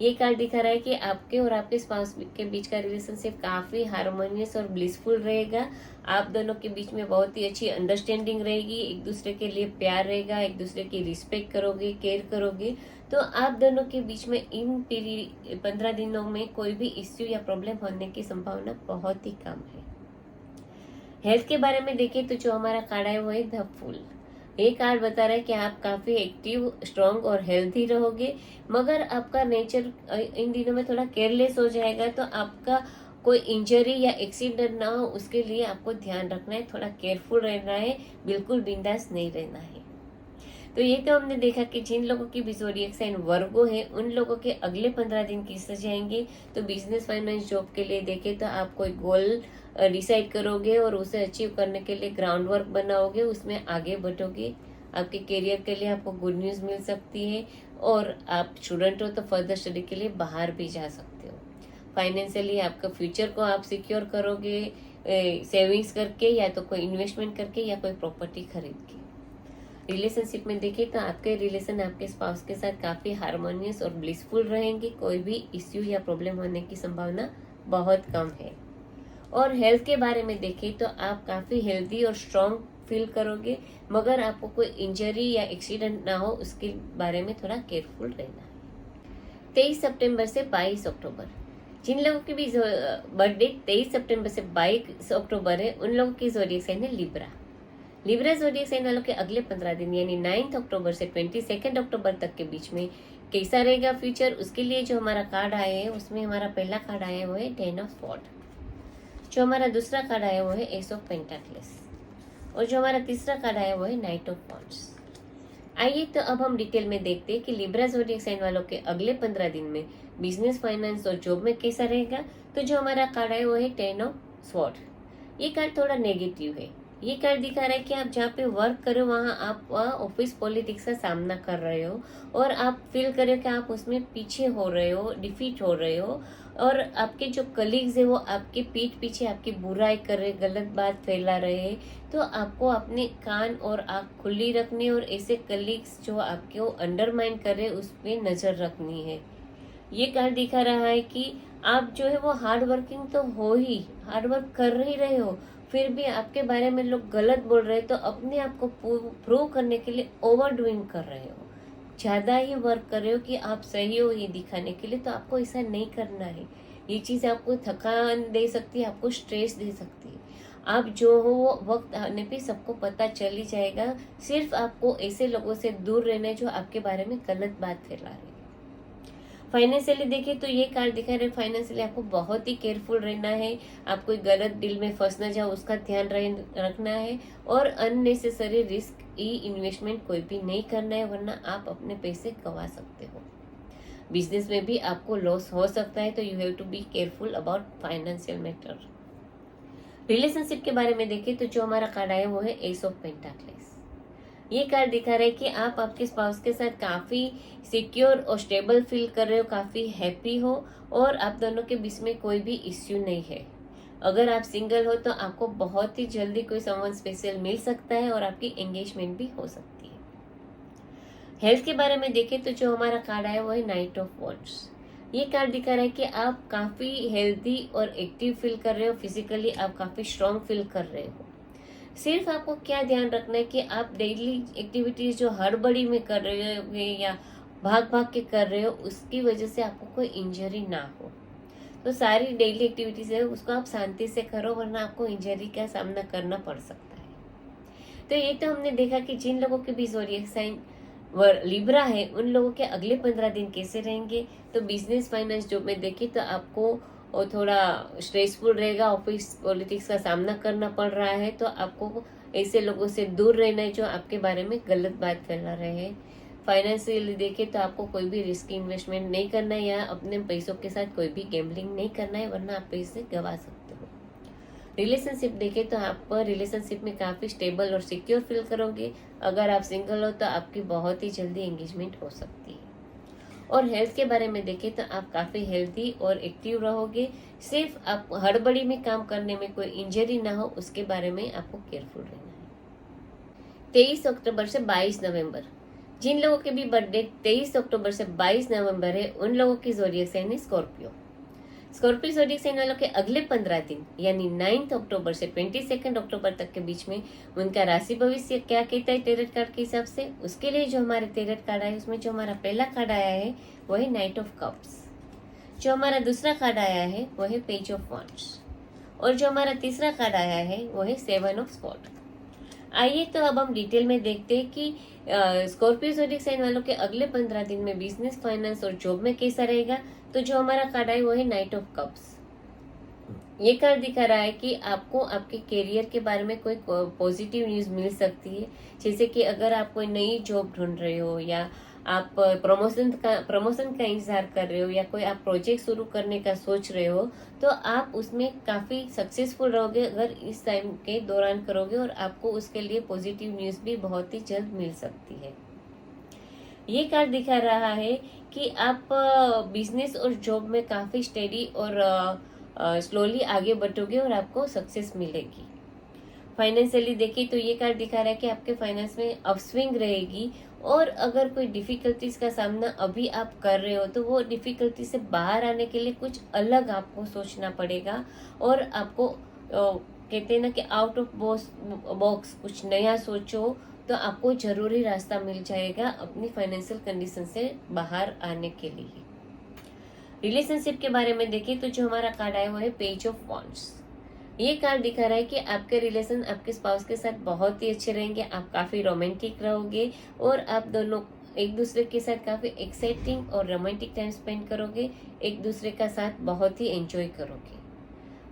ये कार्ड दिखा रहा है कि आपके और आपके स्पाउस के बीच का रिलेशनशिप काफी हार्मोनियस और ब्लिसफुल रहेगा। आप दोनों के बीच में बहुत ही अच्छी अंडरस्टैंडिंग रहेगी, एक दूसरे के लिए प्यार रहेगा, एक दूसरे की रिस्पेक्ट करोगे, केयर करोगे। तो आप दोनों के बीच में इन 15 दिनों में कोई भी इश्यू या प्रॉब्लम होने की संभावना बहुत ही कम है। हेल्थ के बारे में देखें तो जो हमारा कार्ड है वो है द फूल। ये कार्ड बता रहा है कि आप काफी एक्टिव, स्ट्रांग और हेल्थी रहोगे, मगर आपका नेचर इन दिनों में थोड़ा केयरलेस हो जाएगा। तो आपका कोई इंजरी या एक्सीडेंट ना हो उसके लिए आपको ध्यान रखना है, थोड़ा केयरफुल रहना है, बिल्कुल बिंदास नहीं रहना है। तो ये तो हमने देखा कि जिन लोगों की भी ज़ोडिएक साइन वर्गो है उन लोगों के अगले 15 दिन कैसे जाएंगे। तो बिजनेस, फाइनेंस, जॉब के लिए देखें तो आप कोई गोल डिसाइड करोगे और उसे अचीव करने के लिए ग्राउंड वर्क बनाओगे, उसमें आगे बढ़ोगे। आपके करियर के लिए आपको गुड न्यूज़ मिल सकती है, और आप स्टूडेंट हो तो फर्दर स्टडी के लिए बाहर भी जा सकते हो। फाइनेंशियली आपका फ्यूचर को आप सिक्योर करोगे, सेविंग्स करके या तो कोई इन्वेस्टमेंट करके या कोई प्रॉपर्टी खरीद के। रिलेशनशिप में देखें तो आपके रिलेशन आपके स्पाउस के साथ काफी हार्मोनियस और ब्लिसफुल रहेंगे, कोई भी इश्यू या प्रॉब्लम होने की संभावना बहुत कम है। और हेल्थ के बारे में देखें तो आप काफी हेल्दी और स्ट्रांग फील करोगे, मगर आपको कोई इंजरी या एक्सीडेंट ना हो उसके बारे में थोड़ा केयरफुल रहना है। 23 सितंबर से 22 अक्टूबर, जिन लोगों की भी बर्थडे 23 सितंबर से 22 अक्टूबर है उन लोगों की ज़ोडिएक साइन है लिब्रा। लिब्रा ज़ोडिएक साइन वालों के अगले 15 दिन यानी 9 अक्टूबर से 22 अक्टूबर तक के बीच में कैसा रहेगा फ्यूचर, उसके लिए जो हमारा कार्ड आया है उसमें हमारा पहला कार्ड आया है वो है 10 ऑफ स्वॉर्ड, जो हमारा दूसरा कार्ड आया वो है एस ऑफ पेंटाक्लस, और जो हमारा तीसरा कार्ड आया वो है नाइट ऑफ वॉन्ड्स। आइए तो अब हम डिटेल में देखते हैं कि लिब्रा ज़ोडिएक साइन वालों के अगले 15 दिन में बिजनेस, फाइनेंस और जॉब में कैसा रहेगा। तो जो हमारा कार्ड है वो है 10 ऑफ स्वॉर्ड। ये कार्ड थोड़ा नेगेटिव है। ये कार्ड दिखा रहा है कि आप जहाँ पे वर्क करो वहाँ आप ऑफिस पॉलिटिक्स का सामना कर रहे हो, और आप फील कर रहे हो कि आप उसमें पीछे हो रहे हो, डिफीट हो रहे हो, और आपके जो कलीग्स है वो आपके पीठ पीछे आपकी बुराई कर रहे, गलत बात फैला रहे हैं। तो आपको अपने कान और आँख खुली रखनी, और ऐसे कलीग्स जो आपको अंडरमाइन कर रहे उस पर नज़र रखनी है। ये कार्ड दिखा रहा है कि आप जो है वो हार्ड वर्किंग तो हो ही, हार्ड वर्क कर ही रहे हो, फिर भी आपके बारे में लोग गलत बोल रहे हैं, तो अपने आप को प्रूव करने के लिए ओवर डूइंग कर रहे हो, ज़्यादा ही वर्क कर रहे हो कि आप सही हो ये दिखाने के लिए। तो आपको ऐसा नहीं करना है। ये चीज़ आपको थकान दे सकती है, आपको स्ट्रेस दे सकती है। आप जो हो वो वक्त आने पे सबको पता चल ही जाएगा। सिर्फ आपको ऐसे लोगों से दूर रहना है जो आपके बारे में गलत बात फैला रहे हैं। फाइनेंशियली देखें तो ये कार्ड दिखा रहे, फाइनेंशियली आपको बहुत ही केयरफुल रहना है। आप कोई गलत डील में फंस ना जाओ उसका ध्यान रखना है, और अननेसेसरी रिस्क इन्वेस्टमेंट कोई भी नहीं करना है, वरना आप अपने पैसे गंवा सकते हो। बिजनेस में भी आपको लॉस हो सकता है, तो you have to be careful about financial matter. Relationship के बारे में देखें तो जो हमारा कार्ड आया वो है एस ऑफ पेंटाक्लस। ये कार्ड दिखा रहा है कि आप आपके स्पाउस के साथ काफ़ी सिक्योर और स्टेबल फील कर रहे हो, काफ़ी हैप्पी हो, और आप दोनों के बीच में कोई भी इश्यू नहीं है। अगर आप सिंगल हो तो आपको बहुत ही जल्दी कोई समवन स्पेशल मिल सकता है, और आपकी एंगेजमेंट भी हो सकती है। हेल्थ के बारे में देखें तो जो हमारा कार्ड आया वो है नाइट ऑफ वॉन्ड्स। ये कार्ड दिखा रहा है कि आप काफ़ी हेल्दी और एक्टिव फील कर रहे हो, फिजिकली आप काफ़ी स्ट्रांग फील कर रहे हो। सिर्फ आपको क्या ध्यान रखना है कि आप डेली एक्टिविटीज जो हड़बड़ी में कर रहे हो या भाग भाग के कर रहे हो उसकी वजह से आपको कोई इंजरी ना हो। तो सारी डेली एक्टिविटीज है उसको आप शांति से करो, वरना आपको इंजरी का सामना करना पड़ सकता है। तो ये तो हमने देखा कि जिन लोगों के भी ज़ोडिएक साइन लिब्रा है उन लोगों के अगले 15 दिन कैसे रहेंगे। तो बिजनेस, फाइनेंस, जॉब में देखें तो आपको और थोड़ा स्ट्रेसफुल रहेगा, ऑफिस पॉलिटिक्स का सामना करना पड़ रहा है, तो आपको ऐसे लोगों से दूर रहना है जो आपके बारे में गलत बात फैला रहे हैं। फाइनेंशियली देखें तो आपको कोई भी रिस्की इन्वेस्टमेंट नहीं करना है, या अपने पैसों के साथ कोई भी गैम्बलिंग नहीं करना है, वरना आप पैसे गंवा सकते हो। रिलेशनशिप देखें तो आप रिलेशनशिप में काफ़ी स्टेबल और सिक्योर फील करोगे। अगर आप सिंगल हो तो आपकी बहुत ही जल्दी एंगेजमेंट हो सकती है। और हेल्थ के बारे में देखें तो आप काफ़ी हेल्दी और एक्टिव रहोगे। सिर्फ आप हड़बड़ी में काम करने में कोई इंजरी ना हो उसके बारे में आपको केयरफुल रहना है। 23 अक्टूबर से 22 नवंबर, जिन लोगों के भी बर्थडे 23 अक्टूबर से 22 नवंबर है उन लोगों की ज़ोडिएक साइन है स्कॉर्पियो। स्कॉर्पियो ज़ोडिएक साइन वालों के अगले 15 दिन यानी 9 अक्टूबर से 22 अक्टूबर तक के बीच में उनका राशि भविष्य क्या कहता है टेरेट कार्ड के हिसाब से, उसके लिए जो हमारे टेरेट कार्ड आए उसमें जो हमारा पहला कार्ड आया है वो है नाइट ऑफ कप्स, जो हमारा दूसरा कार्ड आया है वो है पेज ऑफ वॉन्ड्स और जो हमारा तीसरा कार्ड आया है वो है 7 ऑफ स्वॉर्ड। आइए तो अब हम डिटेल में देखते हैं कि स्कॉर्पियो ज़ोडिएक साइन वालों के अगले 15 दिन में बिजनेस, फाइनेंस और जॉब में कैसा रहेगा। तो जो हमारा कार्ड है वो है नाइट ऑफ कप्स। ये कार्ड दिखा रहा है कि आपको आपके करियर के बारे में कोई पॉजिटिव न्यूज़ मिल सकती है, जैसे कि अगर आप कोई नई जॉब ढूंढ रहे हो या आप प्रमोशन का इंतजार कर रहे हो या कोई आप प्रोजेक्ट शुरू करने का सोच रहे हो तो आप उसमें काफ़ी सक्सेसफुल रहोगे अगर इस टाइम के दौरान करोगे और आपको उसके लिए पॉजिटिव न्यूज़ भी बहुत ही जल्द मिल सकती है। ये कार्ड दिखा रहा है कि आप बिजनेस और जॉब में काफ़ी स्टेडी और स्लोली आगे बढ़ोगे और आपको सक्सेस मिलेगी। फाइनेंशियली देखिए तो ये कार्ड दिखा रहा है कि आपके फाइनेंस में अपस्विंग रहेगी और अगर कोई डिफिकल्टीज का सामना अभी आप कर रहे हो तो वो डिफिकल्टी से बाहर आने के लिए कुछ अलग आपको सोचना पड़ेगा और आपको कहते हैं ना कि आउट ऑफ बॉक्स कुछ नया सोचो तो आपको जरूरी रास्ता मिल जाएगा अपनी फाइनेंशियल कंडीशन से बाहर आने के लिए। रिलेशनशिप के बारे में देखें तो जो हमारा कार्ड आया वो है पेज ऑफ वॉन्ड्स। ये कार्ड दिखा रहा है कि आपके रिलेशन आपके स्पाउस के साथ बहुत ही अच्छे रहेंगे, आप काफ़ी रोमांटिक रहोगे और आप दोनों एक दूसरे के साथ काफ़ी एक्साइटिंग और रोमांटिक टाइम स्पेंड करोगे, एक दूसरे का साथ बहुत ही एंजॉय करोगे।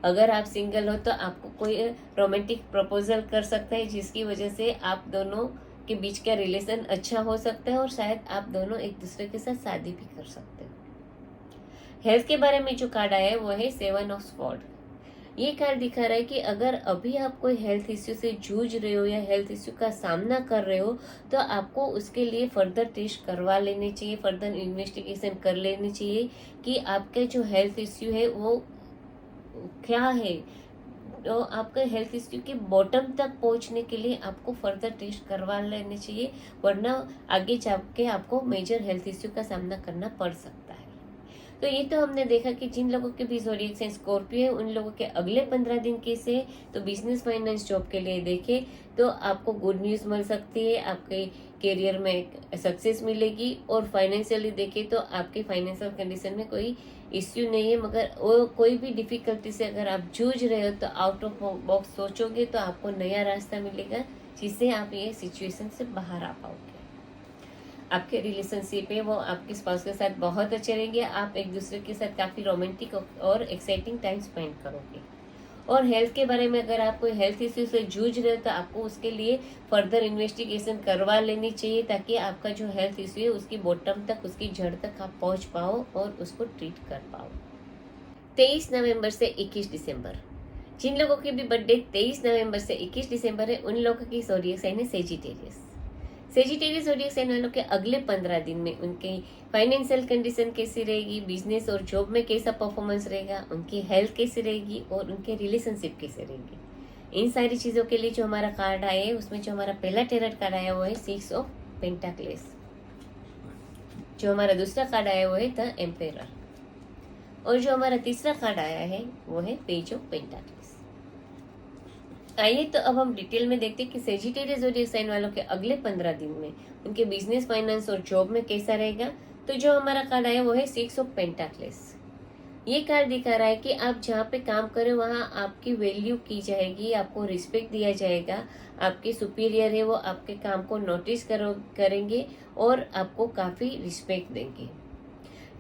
अगर आप सिंगल हो तो आपको कोई रोमांटिक प्रपोजल कर सकता है जिसकी वजह से आप दोनों के बीच का रिलेशन अच्छा हो सकता है और शायद आप दोनों एक दूसरे के साथ शादी भी कर सकते हो। हेल्थ के बारे में जो कार्ड आया है वो है 7 ऑफ स्वॉर्ड। ये कार्ड दिखा रहा है कि अगर अभी आप कोई हेल्थ इश्यू से जूझ रहे हो या हेल्थ इश्यू का सामना कर रहे हो तो आपको उसके लिए फर्दर टेस्ट करवा लेने चाहिए, फर्दर इन्वेस्टिगेशन कर लेनी चाहिए कि आपके जो हेल्थ इश्यू है वो क्या है। तो आपके हेल्थ इश्यू के बॉटम तक पहुंचने के लिए आपको फर्दर टेस्ट करवा लेने चाहिए, वरना आगे जाके आपको मेजर हेल्थ इश्यू का सामना करना पड़ सकता है। तो ये तो हमने देखा कि जिन लोगों के भी ज़ोडिएक साइन स्कॉर्पियो है उन लोगों के अगले 15 दिन कैसे। तो बिजनेस, फाइनेंस, जॉब के लिए देखें तो आपको गुड न्यूज़ मिल सकती है, आपके करियर में सक्सेस मिलेगी और फाइनेंशियली देखें तो आपकी फाइनेंशियल कंडीशन में कोई इश्यू नहीं है, मगर वो कोई भी डिफिकल्टी से अगर आप जूझ रहे हो तो आउट ऑफ बॉक्स सोचोगे तो आपको नया रास्ता मिलेगा जिससे आप ये सिचुएशन से बाहर आ पाओगे। आपके रिलेशनशिप है वो आपके स्पाउस के साथ बहुत अच्छे रहेंगे, आप एक दूसरे के साथ काफ़ी रोमांटिक और एक्साइटिंग टाइम स्पेंड करोगे। और हेल्थ के बारे में अगर आप कोई हेल्थ इश्यू से जूझ रहे हो तो आपको उसके लिए फर्दर इन्वेस्टिगेशन करवा लेनी चाहिए ताकि आपका जो हेल्थ इश्यू है उसकी बॉटम तक, उसकी जड़ तक आप पहुंच पाओ और उसको ट्रीट कर पाओ। 23 नवंबर से 21 दिसंबर, जिन लोगों की भी बर्थडे 23 नवंबर से 21 दिसंबर है उन लोगों की ज़ोडिएक साइन है सेजिटेरियस। सेजिटेरियस ज़ोडिएक साइन वालों के अगले 15 दिन में उनकी फाइनेंशियल कंडीशन कैसी रहेगी, बिजनेस और जॉब में कैसा परफॉर्मेंस रहेगा, उनकी हेल्थ कैसी रहेगी और उनके रिलेशनशिप कैसे रहेंगे। इन सारी चीज़ों के लिए जो हमारा कार्ड आया है उसमें जो हमारा पहला टेरट कार्ड आया वो है 6 ऑफ पेंटाक्लेस, जो हमारा दूसरा कार्ड आया वो है द एम्पेरर और जो हमारा तीसरा कार्ड आया है वो है पेज ऑफ पेंटाक्लेस। आइए तो अब हम डिटेल में देखते हैं कि सेजिटेरियस ज़ोडिएक साइन वालों के अगले 15 दिन में उनके बिजनेस, फाइनेंस और जॉब में कैसा रहेगा। तो जो हमारा कार्ड आया वो है 6 ऑफ पेंटाक्लेस। ये कार्ड दिखा रहा है कि आप जहाँ पे काम करें वहाँ आपकी वैल्यू की जाएगी, आपको रिस्पेक्ट दिया जाएगा, आपके सुपीरियर है वो आपके काम को नोटिस करेंगे और आपको काफ़ी रिस्पेक्ट देंगे।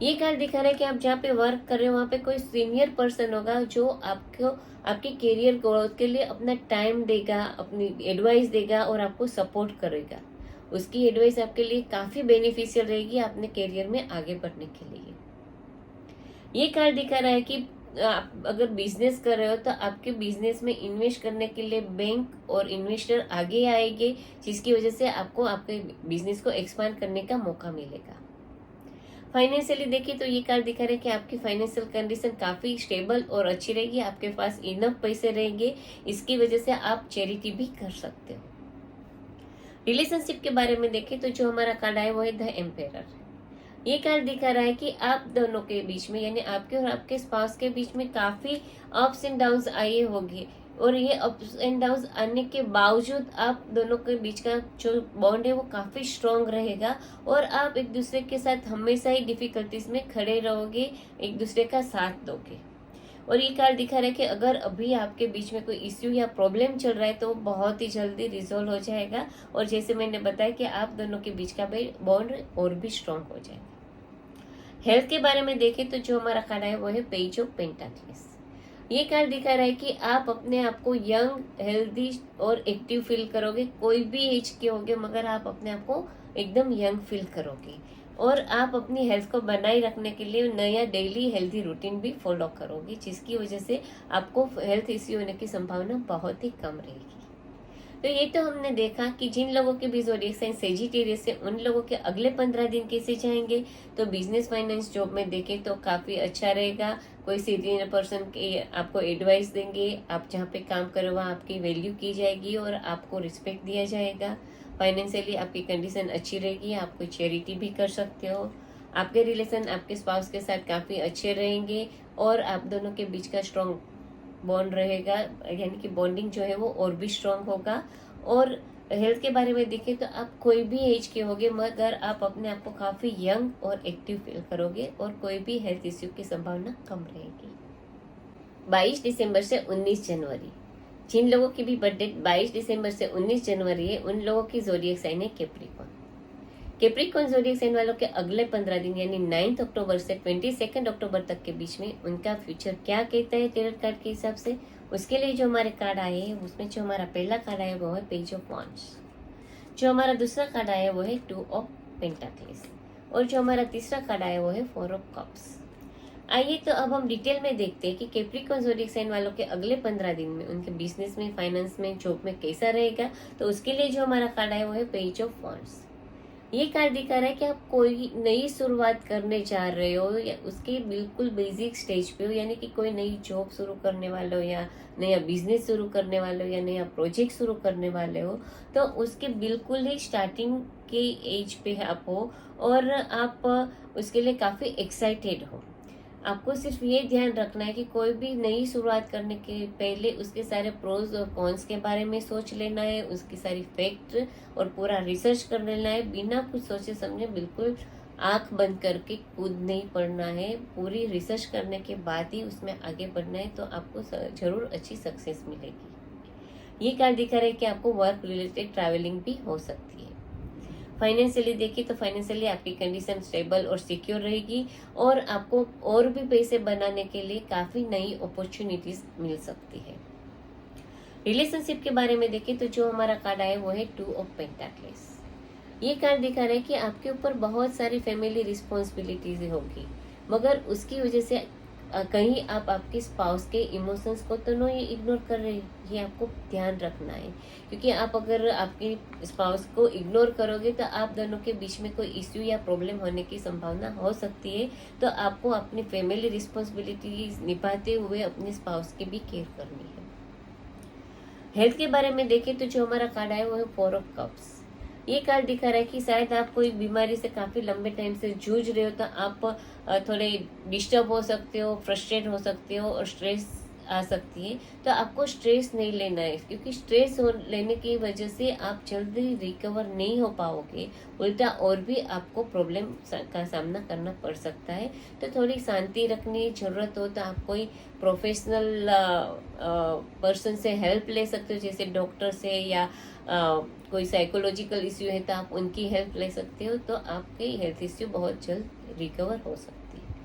ये कार्ड दिखा रहा है कि आप जहाँ पे वर्क कर रहे हो वहाँ पे कोई सीनियर पर्सन होगा जो आपको आपके करियर ग्रोथ के लिए अपना टाइम देगा, अपनी एडवाइस देगा और आपको सपोर्ट करेगा। उसकी एडवाइस आपके लिए काफ़ी बेनिफिशियल रहेगी अपने करियर में आगे बढ़ने के लिए। ये कार्ड दिखा रहा है कि आप अगर बिजनेस कर रहे हो तो आपके बिजनेस में इन्वेस्ट करने के लिए बैंक और इन्वेस्टर आगे आएंगे जिसकी वजह से आपको आपके बिजनेस को एक्सपांड करने का मौका मिलेगा। फाइनेंशियली देखिए तो ये कार्ड दिखा रहा है कि आपकी फाइनेंशियल कंडीशन काफ़ी स्टेबल और अच्छी रहेगी, आपके पास इनफ पैसे रहेंगे, इसकी वजह से आप चैरिटी भी कर सकते हो। रिलेशनशिप के बारे में देखें तो जो हमारा कार्ड है वो है द एम्पेरर। ये कार्ड दिखा रहा है कि आप दोनों के बीच में यानी आपके और आपके स्पाउस के बीच में काफी अप्स एंड डाउन्स आए होंगे, और ये अप्स एंड डाउन्स आने के बावजूद आप दोनों के बीच का जो बॉन्ड है वो काफी स्ट्रांग रहेगा, और आप एक दूसरे के साथ हमेशा ही डिफिकल्टीज में खड़े रहोगे, एक दूसरे का साथ दोगे। और ये कार्ड दिखा रहा है कि अगर अभी आपके बीच में कोई इश्यू या प्रॉब्लम चल रहा है तो बहुत ही जल्दी रिजॉल्व हो जाएगा, और जैसे मैंने बताया कि आप दोनों के बीच का बॉन्ड और भी स्ट्रांग हो जाएगा। हेल्थ के बारे में देखें तो जो हमारा कार्ड है वो है पेज ऑफ पेंटाकल्स। ये कार्ड दिखा रहा है कि आप अपने आप को यंग, हेल्दी और एक्टिव फील करोगे। कोई भी एज के होगे मगर आप अपने आप को एकदम यंग फील करोगे, और आप अपनी हेल्थ को बनाए रखने के लिए नया डेली हेल्दी रूटीन भी फॉलो करोगे, जिसकी वजह से आपको हेल्थ इश्यू होने की संभावना बहुत ही कम रहेगी। तो ये तो हमने देखा कि जिन लोगों के भी ज़ोडिएक साइन सेजिटेरियस है उन लोगों के अगले 15 दिन कैसे जाएंगे। तो बिजनेस, फाइनेंस, जॉब में देखें तो काफ़ी अच्छा रहेगा। कोई सीनियर पर्सन के आपको एडवाइस देंगे, आप जहाँ पे काम करो वहाँ आपकी वैल्यू की जाएगी और आपको रिस्पेक्ट दिया जाएगा। फाइनेंशियली आपकी कंडीशन अच्छी रहेगी, आप कोई चैरिटी भी कर सकते हो। आपके रिलेशन आपके स्पाउस के साथ काफ़ी अच्छे रहेंगे, और आप दोनों के बीच का स्ट्रॉन्ग बॉन्ड रहेगा, यानी कि बॉन्डिंग जो है वो और भी स्ट्रांग होगा। और हेल्थ के बारे में देखें तो आप कोई भी एज के होगे मगर आप अपने आप को काफ़ी यंग और एक्टिव फील करोगे, और कोई भी हेल्थ इश्यू की संभावना कम रहेगी। 22 दिसंबर से 19 जनवरी, जिन लोगों की भी बर्थडे 22 दिसंबर से 19 जनवरी है उन लोगों की ज़ोडिएक साइन है कैप्रिकॉर्न। कैप्रिकॉर्न ज़ोडिएक साइन वालों के अगले 15 दिन यानी 9 अक्टूबर से 22 अक्टूबर तक के बीच में उनका फ्यूचर क्या कहता है टैरोट कार्ड के हिसाब से, उसके लिए जो हमारे कार्ड आए हैं उसमें जो हमारा पहला कार्ड आया वो है पेज ऑफ वॉन्ड्स, जो हमारा दूसरा कार्ड आया वो है 2 ऑफ पेंटाकल्स, और जो हमारा तीसरा कार्ड आया वो है 4 ऑफ कप्स। आइए तो अब हम डिटेल में देखते हैं कि कैप्रिकॉर्न ज़ोडिएक साइन वालों के अगले 15 दिन में उनके बिजनेस में, फाइनेंस में, जॉब में कैसा रहेगा। तो उसके लिए जो हमारा कार्ड आया वो है पेज ऑफ वॉन्ड्स। ये कार्ड दिखा रहा है कि आप कोई नई शुरुआत करने जा रहे हो या उसके बिल्कुल बेसिक स्टेज पे हो, यानी कि कोई नई जॉब शुरू करने वाले हो या नया बिजनेस शुरू करने वाले हो या नया प्रोजेक्ट शुरू करने वाले हो, तो उसके बिल्कुल ही स्टार्टिंग के एज पे आप हो और आप उसके लिए काफ़ी एक्साइटेड हो। आपको सिर्फ ये ध्यान रखना है कि कोई भी नई शुरुआत करने के पहले उसके सारे प्रोज और कॉन्स के बारे में सोच लेना है, उसकी सारी फैक्ट और पूरा रिसर्च कर लेना है। बिना कुछ सोचे समझे बिल्कुल आंख बंद करके कूद नहीं पड़ना है, पूरी रिसर्च करने के बाद ही उसमें आगे बढ़ना है, तो आपको जरूर अच्छी सक्सेस मिलेगी। ये कार्ड दिखा रहा है कि आपको वर्क रिलेटेड ट्रैवलिंग भी हो सकती है। फाइनेंशियली देखिए तो फाइनेंशियली आपकी कंडीशन स्टेबल और सिक्योर रहेगी, और आपको और भी पैसे बनाने के लिए काफ़ी नई अपॉर्चुनिटीज मिल सकती है। रिलेशनशिप के बारे में देखें तो जो हमारा कार्ड आया वो है 2 ऑफ पेंटाकल्स। ये कार्ड दिखा रहा है कि आपके ऊपर बहुत सारी फैमिली रिस्पॉन्सिबिलिटीज होगी, मगर उसकी वजह से कहीं आप आपके स्पाउस के इमोशंस को तो नहीं इग्नोर कर रहे, ये आपको ध्यान रखना है। क्योंकि आप अगर आपके स्पाउस को इग्नोर करोगे तो आप दोनों के बीच में कोई इश्यू या प्रॉब्लम होने की संभावना हो सकती है। तो आपको अपनी फैमिली रिस्पॉन्सिबिलिटीज निभाते हुए अपने स्पाउस की भी केयर करनी है। हेल्थ के बारे में देखें तो जो हमारा कार्ड है वो है 4 ऑफ कप्स। ये कार्ड दिखा रहा है कि शायद आप कोई बीमारी से काफ़ी लंबे टाइम से जूझ रहे हो, तो आप थोड़े डिस्टर्ब हो सकते हो, फ्रस्ट्रेट हो सकते हो और स्ट्रेस आ सकती है। तो आपको स्ट्रेस नहीं लेना है, क्योंकि स्ट्रेस लेने की वजह से आप जल्दी रिकवर नहीं हो पाओगे, उल्टा और भी आपको प्रॉब्लम का सामना करना पड़ सकता है। तो थोड़ी शांति रखने की ज़रूरत हो तो आप कोई प्रोफेशनल पर्सन से हेल्प ले सकते हो, जैसे डॉक्टर से, या कोई साइकोलॉजिकल इश्यू है तो आप उनकी हेल्प ले सकते हो, तो आपकी हेल्थ इश्यू बहुत जल्द रिकवर हो सकती है।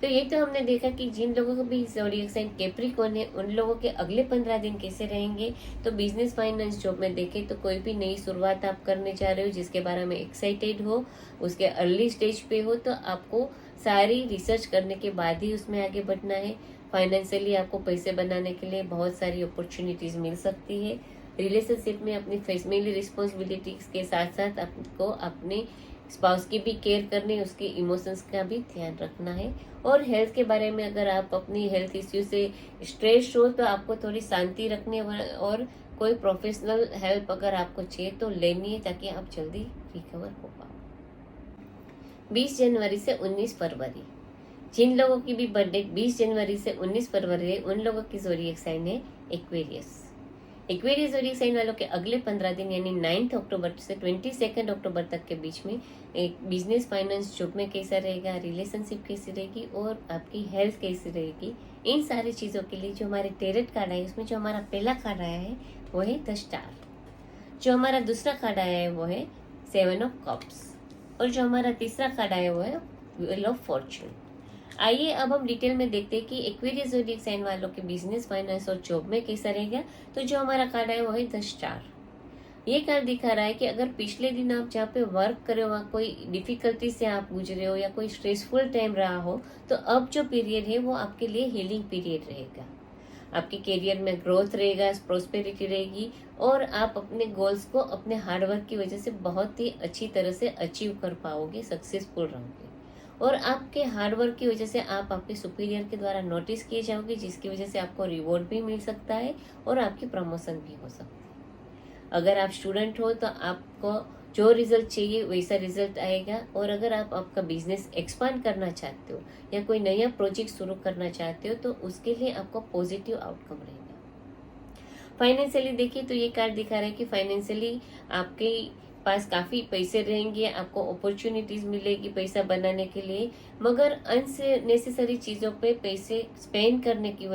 तो ये तो हमने देखा कि जिन लोगों को भी ज़ोडिएक साइन कैप्रिकॉर्न है उन लोगों के अगले 15 दिन कैसे रहेंगे। तो बिजनेस, फाइनेंस, जॉब में देखें तो कोई भी नई शुरुआत आप करने जा रहे हो जिसके बारे में एक्साइटेड हो, उसके अर्ली स्टेज पे हो, तो आपको सारी रिसर्च करने के बाद ही उसमें आगे बढ़ना है। फाइनेंशियली आपको पैसे बनाने के लिए बहुत सारी अपॉर्चुनिटीज मिल सकती है। रिलेशनशिप में अपनी फैमिली रिस्पॉन्सिबिलिटीज के साथ साथ आपको अपने स्पाउस की भी केयर करनी, उसके इमोशंस का भी ध्यान रखना है। और हेल्थ के बारे में अगर आप अपनी हेल्थ इश्यू से स्ट्रेस हो तो आपको थोड़ी शांति रखनी है और कोई प्रोफेशनल हेल्प अगर आपको चाहिए तो लेनी है ताकि आप जल्दी रिकवर हो पाओ। 20 जनवरी से 19 फरवरी, जिन लोगों की भी बर्थडे 20 जनवरी से 19 फरवरी है उन लोगों की ज़ोडिएक साइन है एक्वेरियस। एक्वेरियस ज़ोडिएक साइन वालों के अगले 15 दिन यानी 9 अक्टूबर से 22 अक्टूबर तक के बीच में एक बिजनेस, फाइनेंस, जॉब में कैसा रहेगा, रिलेशनशिप कैसी रहेगी और आपकी हेल्थ कैसी रहेगी, इन सारी चीज़ों के लिए जो हमारे टेरेट कार्ड आए उसमें जो हमारा पहला कार्ड आया है वो है द स्टार, जो हमारा दूसरा कार्ड आया है वो है 7 ऑफ कप्स और जो हमारा तीसरा कार्ड आया वो है व्हील ऑफ फॉर्च्यून। आइए अब हम डिटेल में देखते हैं कि एक्वेरियस ज़ोडिएक साइन वालों के बिजनेस, फाइनेंस और जॉब में कैसा रहेगा। तो जो हमारा कार्ड है वो है द स्टार। ये कार्ड दिखा रहा है कि अगर पिछले दिन आप जहाँ पे वर्क कर रहे हो वहाँ कोई डिफिकल्टी से आप गुजरे हो या कोई स्ट्रेसफुल टाइम रहा हो तो अब जो पीरियड है वो आपके लिए हीलिंग पीरियड रहेगा। आपके करियर में ग्रोथ रहेगा, प्रोस्पेरिटी रहेगी और आप अपने गोल्स को अपने हार्डवर्क की वजह से बहुत ही अच्छी तरह से अचीव कर पाओगे, सक्सेसफुल रहोगे। और आपके हार्डवर्क की वजह से आप आपके सुपीरियर के द्वारा नोटिस किए जाओगे, जिसकी वजह से आपको रिवॉर्ड भी मिल सकता है और आपकी प्रमोशन भी हो सकती है। अगर आप स्टूडेंट हो तो आपको जो रिजल्ट चाहिए वैसा रिजल्ट आएगा। और अगर आप आपका बिजनेस एक्सपांड करना चाहते हो या कोई नया प्रोजेक्ट शुरू करना चाहते हो तो उसके लिए आपको पॉजिटिव आउटकम रहेगा। फाइनेंशियली देखिए तो ये कार्ड दिखा रहा है कि फाइनेंशियली आपके पास काफ़ी पैसे रहेंगे, आपको अपॉर्चुनिटीज़ मिलेगी पैसा बनाने के लिए, मगर अननेसेसरी चीज़ों पे पैसे स्पेंड करने की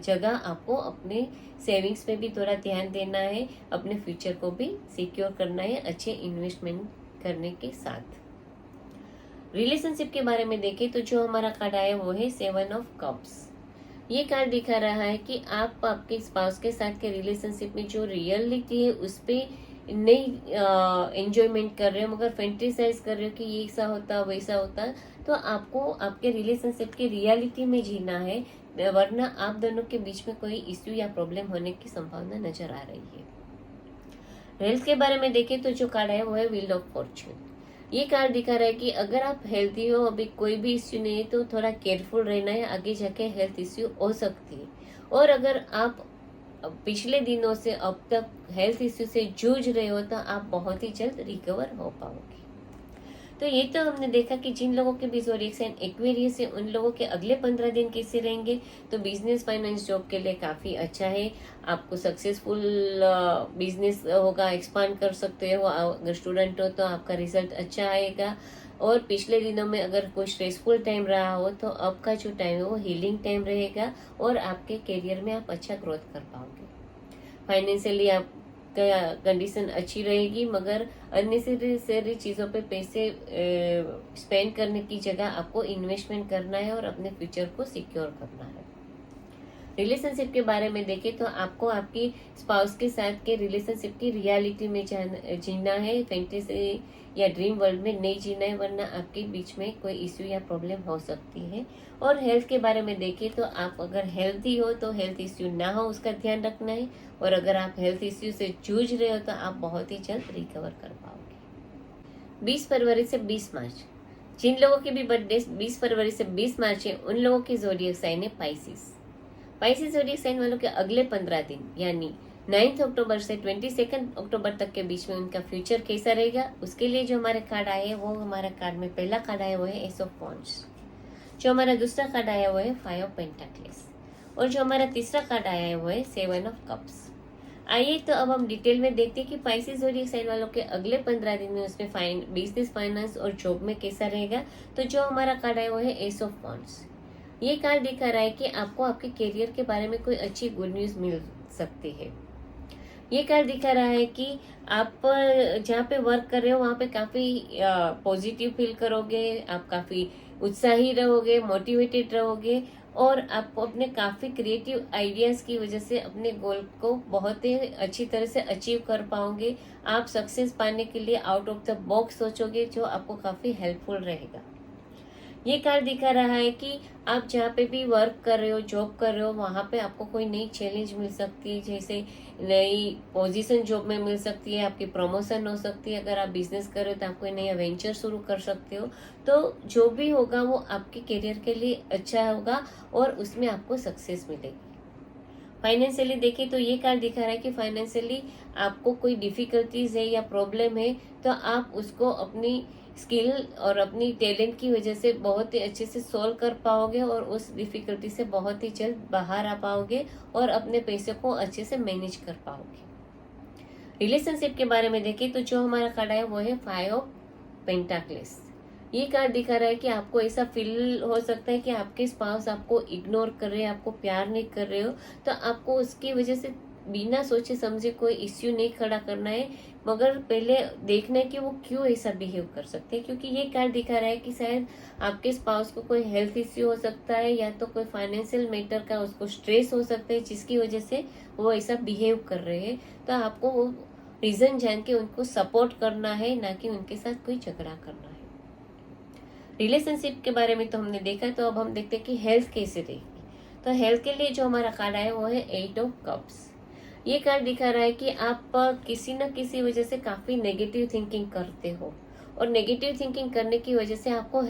जगह आपको अपने सेविंग्स पे भी थोड़ा ध्यान देना है, अपने फ्यूचर को भी सिक्योर करना है अच्छे इन्वेस्टमेंट करने के साथ। रिलेशनशिप के बारे में देखें तो जो हमारा कार्ड आया वो है 7 ऑफ कप्स। ये कार्ड दिखा रहा है कि आप आपके स्पाउस के साथ के रिलेशनशिप में जो रियलिटी है उस पर नहीं एंजॉयमेंट कर रहे हो मगर फैंटेसाइज कर रहे हो कि ये ऐसा होता वैसा होता, तो आपको आपके रिलेशनशिप की रियलिटी में जीना है, वरना आप दोनों के बीच में कोई इश्यू या प्रॉब्लम होने की संभावना नजर आ रही है। हेल्थ के बारे में देखें तो जो कार्ड है वो है व्हील ऑफ फॉर्च्यून। ये कार्ड दिखा रहा है कि अगर आप हेल्थी हो, अभी कोई भी इश्यू नहीं है तो थोड़ा केयरफुल रहना है, आगे जाके हेल्थ इश्यू हो सकती है। और अगर आप पिछले दिनों से अब तक हेल्थ इश्यू से जूझ रहे हो तो आप बहुत ही जल्द रिकवर हो पाओगे। तो ये तो हमने देखा कि जिन लोगों के भी ज़ोडिएक साइन एक्वेरियस है उन लोगों के अगले 15 दिन कैसे रहेंगे। तो बिजनेस, फाइनेंस, जॉब के लिए काफ़ी अच्छा है, आपको सक्सेसफुल बिजनेस होगा, एक्सपांड कर सकते हो। अगर स्टूडेंट हो तो आपका रिजल्ट अच्छा आएगा। और पिछले दिनों में अगर कोई स्ट्रेसफुल टाइम रहा हो तो अब का जो टाइम है वो हीलिंग टाइम रहेगा और आपके करियर में आप अच्छा ग्रोथ कर पाओगे। फाइनेंशियली आपका कंडीशन अच्छी रहेगी, मगर अननेसेसरी चीज़ों पे पैसे स्पेंड करने की जगह आपको इन्वेस्टमेंट करना है और अपने फ्यूचर को सिक्योर करना है। रिलेशनशिप के बारे में देखें तो आपको आपकी स्पाउस के साथ के रिलेशनशिप की रियलिटी में जीना है, फैंटेसी या ड्रीम वर्ल्ड में नहीं जीना है, वरना आपके बीच में कोई इश्यू या प्रॉब्लम हो सकती है। और हेल्थ के बारे में देखें तो आप अगर हेल्थी हो तो हेल्थ इश्यू ना हो उसका ध्यान रखना है, और अगर आप हेल्थ इश्यू से जूझ रहे हो तो आप बहुत ही जल्द रिकवर कर पाओगे। 20 फरवरी से 20 मार्च, जिन लोगों की भी बर्थडे 20 फरवरी से 20 मार्च है उन लोगों की ज़ोडिएक साइन है पाइसिस। पाइसिस ज़ोडिएक साइन वालों के अगले 15 दिन यानी 9 अक्टूबर से 22 अक्टूबर तक के बीच में उनका फ्यूचर कैसा रहेगा, उसके लिए जो हमारे कार्ड आए हैं वो हमारे कार्ड में पहला कार्ड आया वो है एस ऑफ वॉन्ड्स, जो हमारा दूसरा कार्ड आया वो है 5 ऑफ पेंटाक्लेस और जो हमारा तीसरा कार्ड आया है वो है 7 ऑफ कप्स। आइए तो अब हम डिटेल में देखते हैं कि पाइसिस ज़ोडिएक साइन वालों के अगले 15 दिन में उसमें बिजनेस, फाइनेंस और जॉब में कैसा रहेगा। तो जो हमारा कार्ड आया वो है एस ऑफ वॉन्ड्स। ये कार्ड दिखा रहा है कि आपको आपके करियर के बारे में कोई अच्छी गुड न्यूज़ मिल सकती है। ये कार्ड दिखा रहा है कि आप जहाँ पे वर्क कर रहे हो वहाँ पे काफ़ी पॉजिटिव फील करोगे, आप काफ़ी उत्साही रहोगे, मोटिवेटेड रहोगे और आप अपने काफ़ी क्रिएटिव आइडियाज़ की वजह से अपने गोल को बहुत ही अच्छी तरह से अचीव कर पाओगे। आप सक्सेस पाने के लिए आउट ऑफ द बॉक्स सोचोगे, जो आपको काफ़ी हेल्पफुल रहेगा। ये कार्ड दिखा रहा है कि आप जहाँ पे भी वर्क कर रहे हो, जॉब कर रहे हो, वहाँ पे आपको कोई नई चैलेंज मिल सकती है, जैसे नई पोजीशन जॉब में मिल सकती है, आपकी प्रमोशन हो सकती है। अगर आप बिजनेस कर रहे हो तो आप कोई नया वेंचर शुरू कर सकते हो। तो जो भी होगा वो आपके करियर के लिए अच्छा होगा और उसमें आपको सक्सेस मिलेगी। फाइनेंशियली देखें तो ये कार्ड दिखा रहा है कि फाइनेंशियली आपको कोई डिफिकल्टीज है या प्रॉब्लम है, तो आप उसको अपनी स्किल और अपनी टैलेंट की वजह से बहुत ही अच्छे से सॉल्व कर पाओगे और उस डिफिकल्टी से बहुत ही जल्द बाहर आ पाओगे और अपने पैसे को अच्छे से मैनेज कर पाओगे। रिलेशनशिप के बारे में देखें तो जो हमारा कार्ड है वो है 5 ऑफ पेंटाक्लेस। ये कार्ड दिखा रहा है कि आपको ऐसा फील हो सकता है कि आपके स्पाउस आपको इग्नोर कर रहे हैं, आपको प्यार नहीं कर रहे हो, तो आपको उसकी वजह से बिना सोचे समझे कोई इश्यू नहीं खड़ा करना है, मगर पहले देखना है कि वो क्यों ऐसा बिहेव कर सकते हैं। क्योंकि ये कार्ड दिखा रहा है कि शायद आपके स्पाउस को कोई हेल्थ इश्यू हो सकता है या तो कोई फाइनेंशियल मैटर का उसको स्ट्रेस हो सकता है, जिसकी वजह से वो ऐसा बिहेव कर रहे हैं। तो आपको वो रीजन जान के उनको सपोर्ट करना है, ना कि उनके साथ कोई झगड़ा करना है। रिलेशनशिप के बारे में तो हमने देखा, तो अब हम देखते हैं कि हेल्थ कैसे रहेगी। तो हेल्थ के लिए जो हमारा कार्ड है वो है 8 ऑफ कप्स। ये कार्ड दिखा रहा है कि आप किसी न किसी वजह से काफी नेगेटिव थिंकिंग करते हो और नेगेटिव थिंकिंग करने की वजह से आपको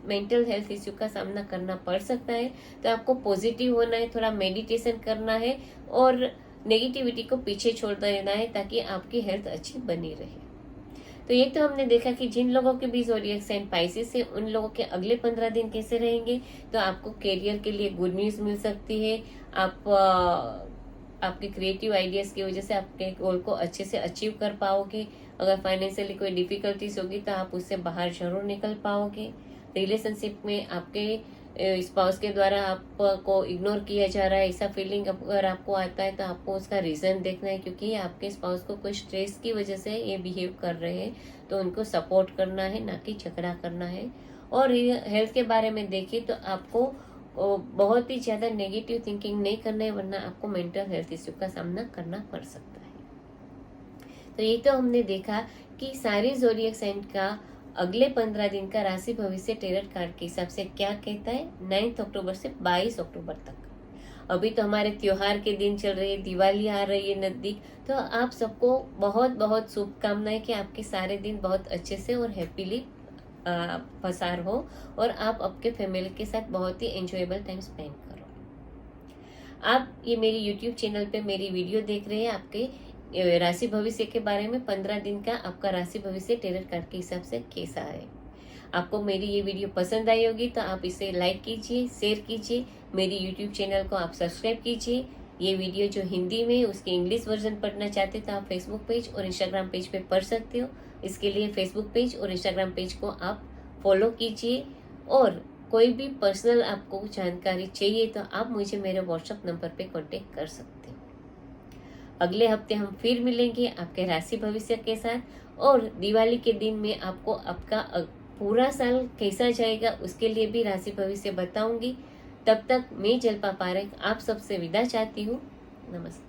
मेंटल हेल्थ इश्यू का सामना करना पड़ सकता है। तो आपको पॉजिटिव होना है, थोड़ा मेडिटेशन करना है और नेगेटिविटी को पीछे छोड़ देना है, ताकि आपकी हेल्थ अच्छी बनी रहे। तो ये तो हमने देखा कि जिन लोगों के भी ज़ोडिएक साइन पाइसेस है, उन लोगों के अगले 15 दिन कैसे रहेंगे। तो आपको करियर के लिए गुड न्यूज़ मिल सकती है। आप आपके क्रिएटिव आइडियाज़ की वजह से आपके गोल को अच्छे से अचीव कर पाओगे। अगर फाइनेंशियली कोई डिफिकल्टीज होगी तो आप उससे बाहर जरूर निकल पाओगे। रिलेशनशिप में आपके स्पाउस के द्वारा आपको इग्नोर किया जा रहा है, ऐसा फीलिंग अगर आपको आता है तो आपको उसका रीज़न देखना है, क्योंकि आपके स्पाउस को कोई स्ट्रेस की वजह से ये बिहेव कर रहे हैं। तो उनको सपोर्ट करना है, ना कि झगड़ा करना है। और हेल्थ के बारे में देखिए तो आपको बहुत ही ज़्यादा नेगेटिव थिंकिंग नहीं करना है, वरना आपको मेंटल हेल्थ इश्यू का सामना करना पड़ सकता है। तो ये तो हमने देखा कि सारी ज़ोडिएक साइन का अगले 15 दिन का राशि भविष्य टेरट कार्ड के हिसाब से क्या कहता है 9 अक्टूबर से 22 अक्टूबर तक। अभी तो हमारे त्योहार के दिन चल रहे हैं, दिवाली आ रही है नजदीक। तो आप सबको बहुत बहुत शुभकामनाएं कि आपके सारे दिन बहुत अच्छे से और हैप्पीली पसार हो और आप आपके फैमिली के साथ बहुत ही एंजॉयबल टाइम स्पेंड करो। आप ये मेरी यूट्यूब चैनल पे मेरी वीडियो देख रहे हैं आपके राशि भविष्य के बारे में। 15 दिन का आपका राशि भविष्य टेरट कार्ड के हिसाब से कैसा है। आपको मेरी ये वीडियो पसंद आई होगी तो आप इसे लाइक कीजिए, शेयर कीजिए। मेरी यूट्यूब चैनल को आप सब्सक्राइब कीजिए। ये वीडियो जो हिंदी में उसके इंग्लिश वर्जन पढ़ना चाहते तो आप फेसबुक पेज और इंस्टाग्राम पेज पे पढ़ सकते हो। इसके लिए फेसबुक पेज और इंस्टाग्राम पेज को आप फॉलो कीजिए। और कोई भी पर्सनल आपको जानकारी चाहिए तो आप मुझे मेरे व्हाट्सएप नंबर पे कांटेक्ट कर सकते हो। अगले हफ्ते हम फिर मिलेंगे आपके राशि भविष्य के साथ। और दिवाली के दिन में आपको आपका पूरा साल कैसा जाएगा उसके लिए भी राशि भविष्य बताऊंगी। तब तक मैं जल्पा पारेख आप सबसे विदा चाहती हूँ। नमस्ते।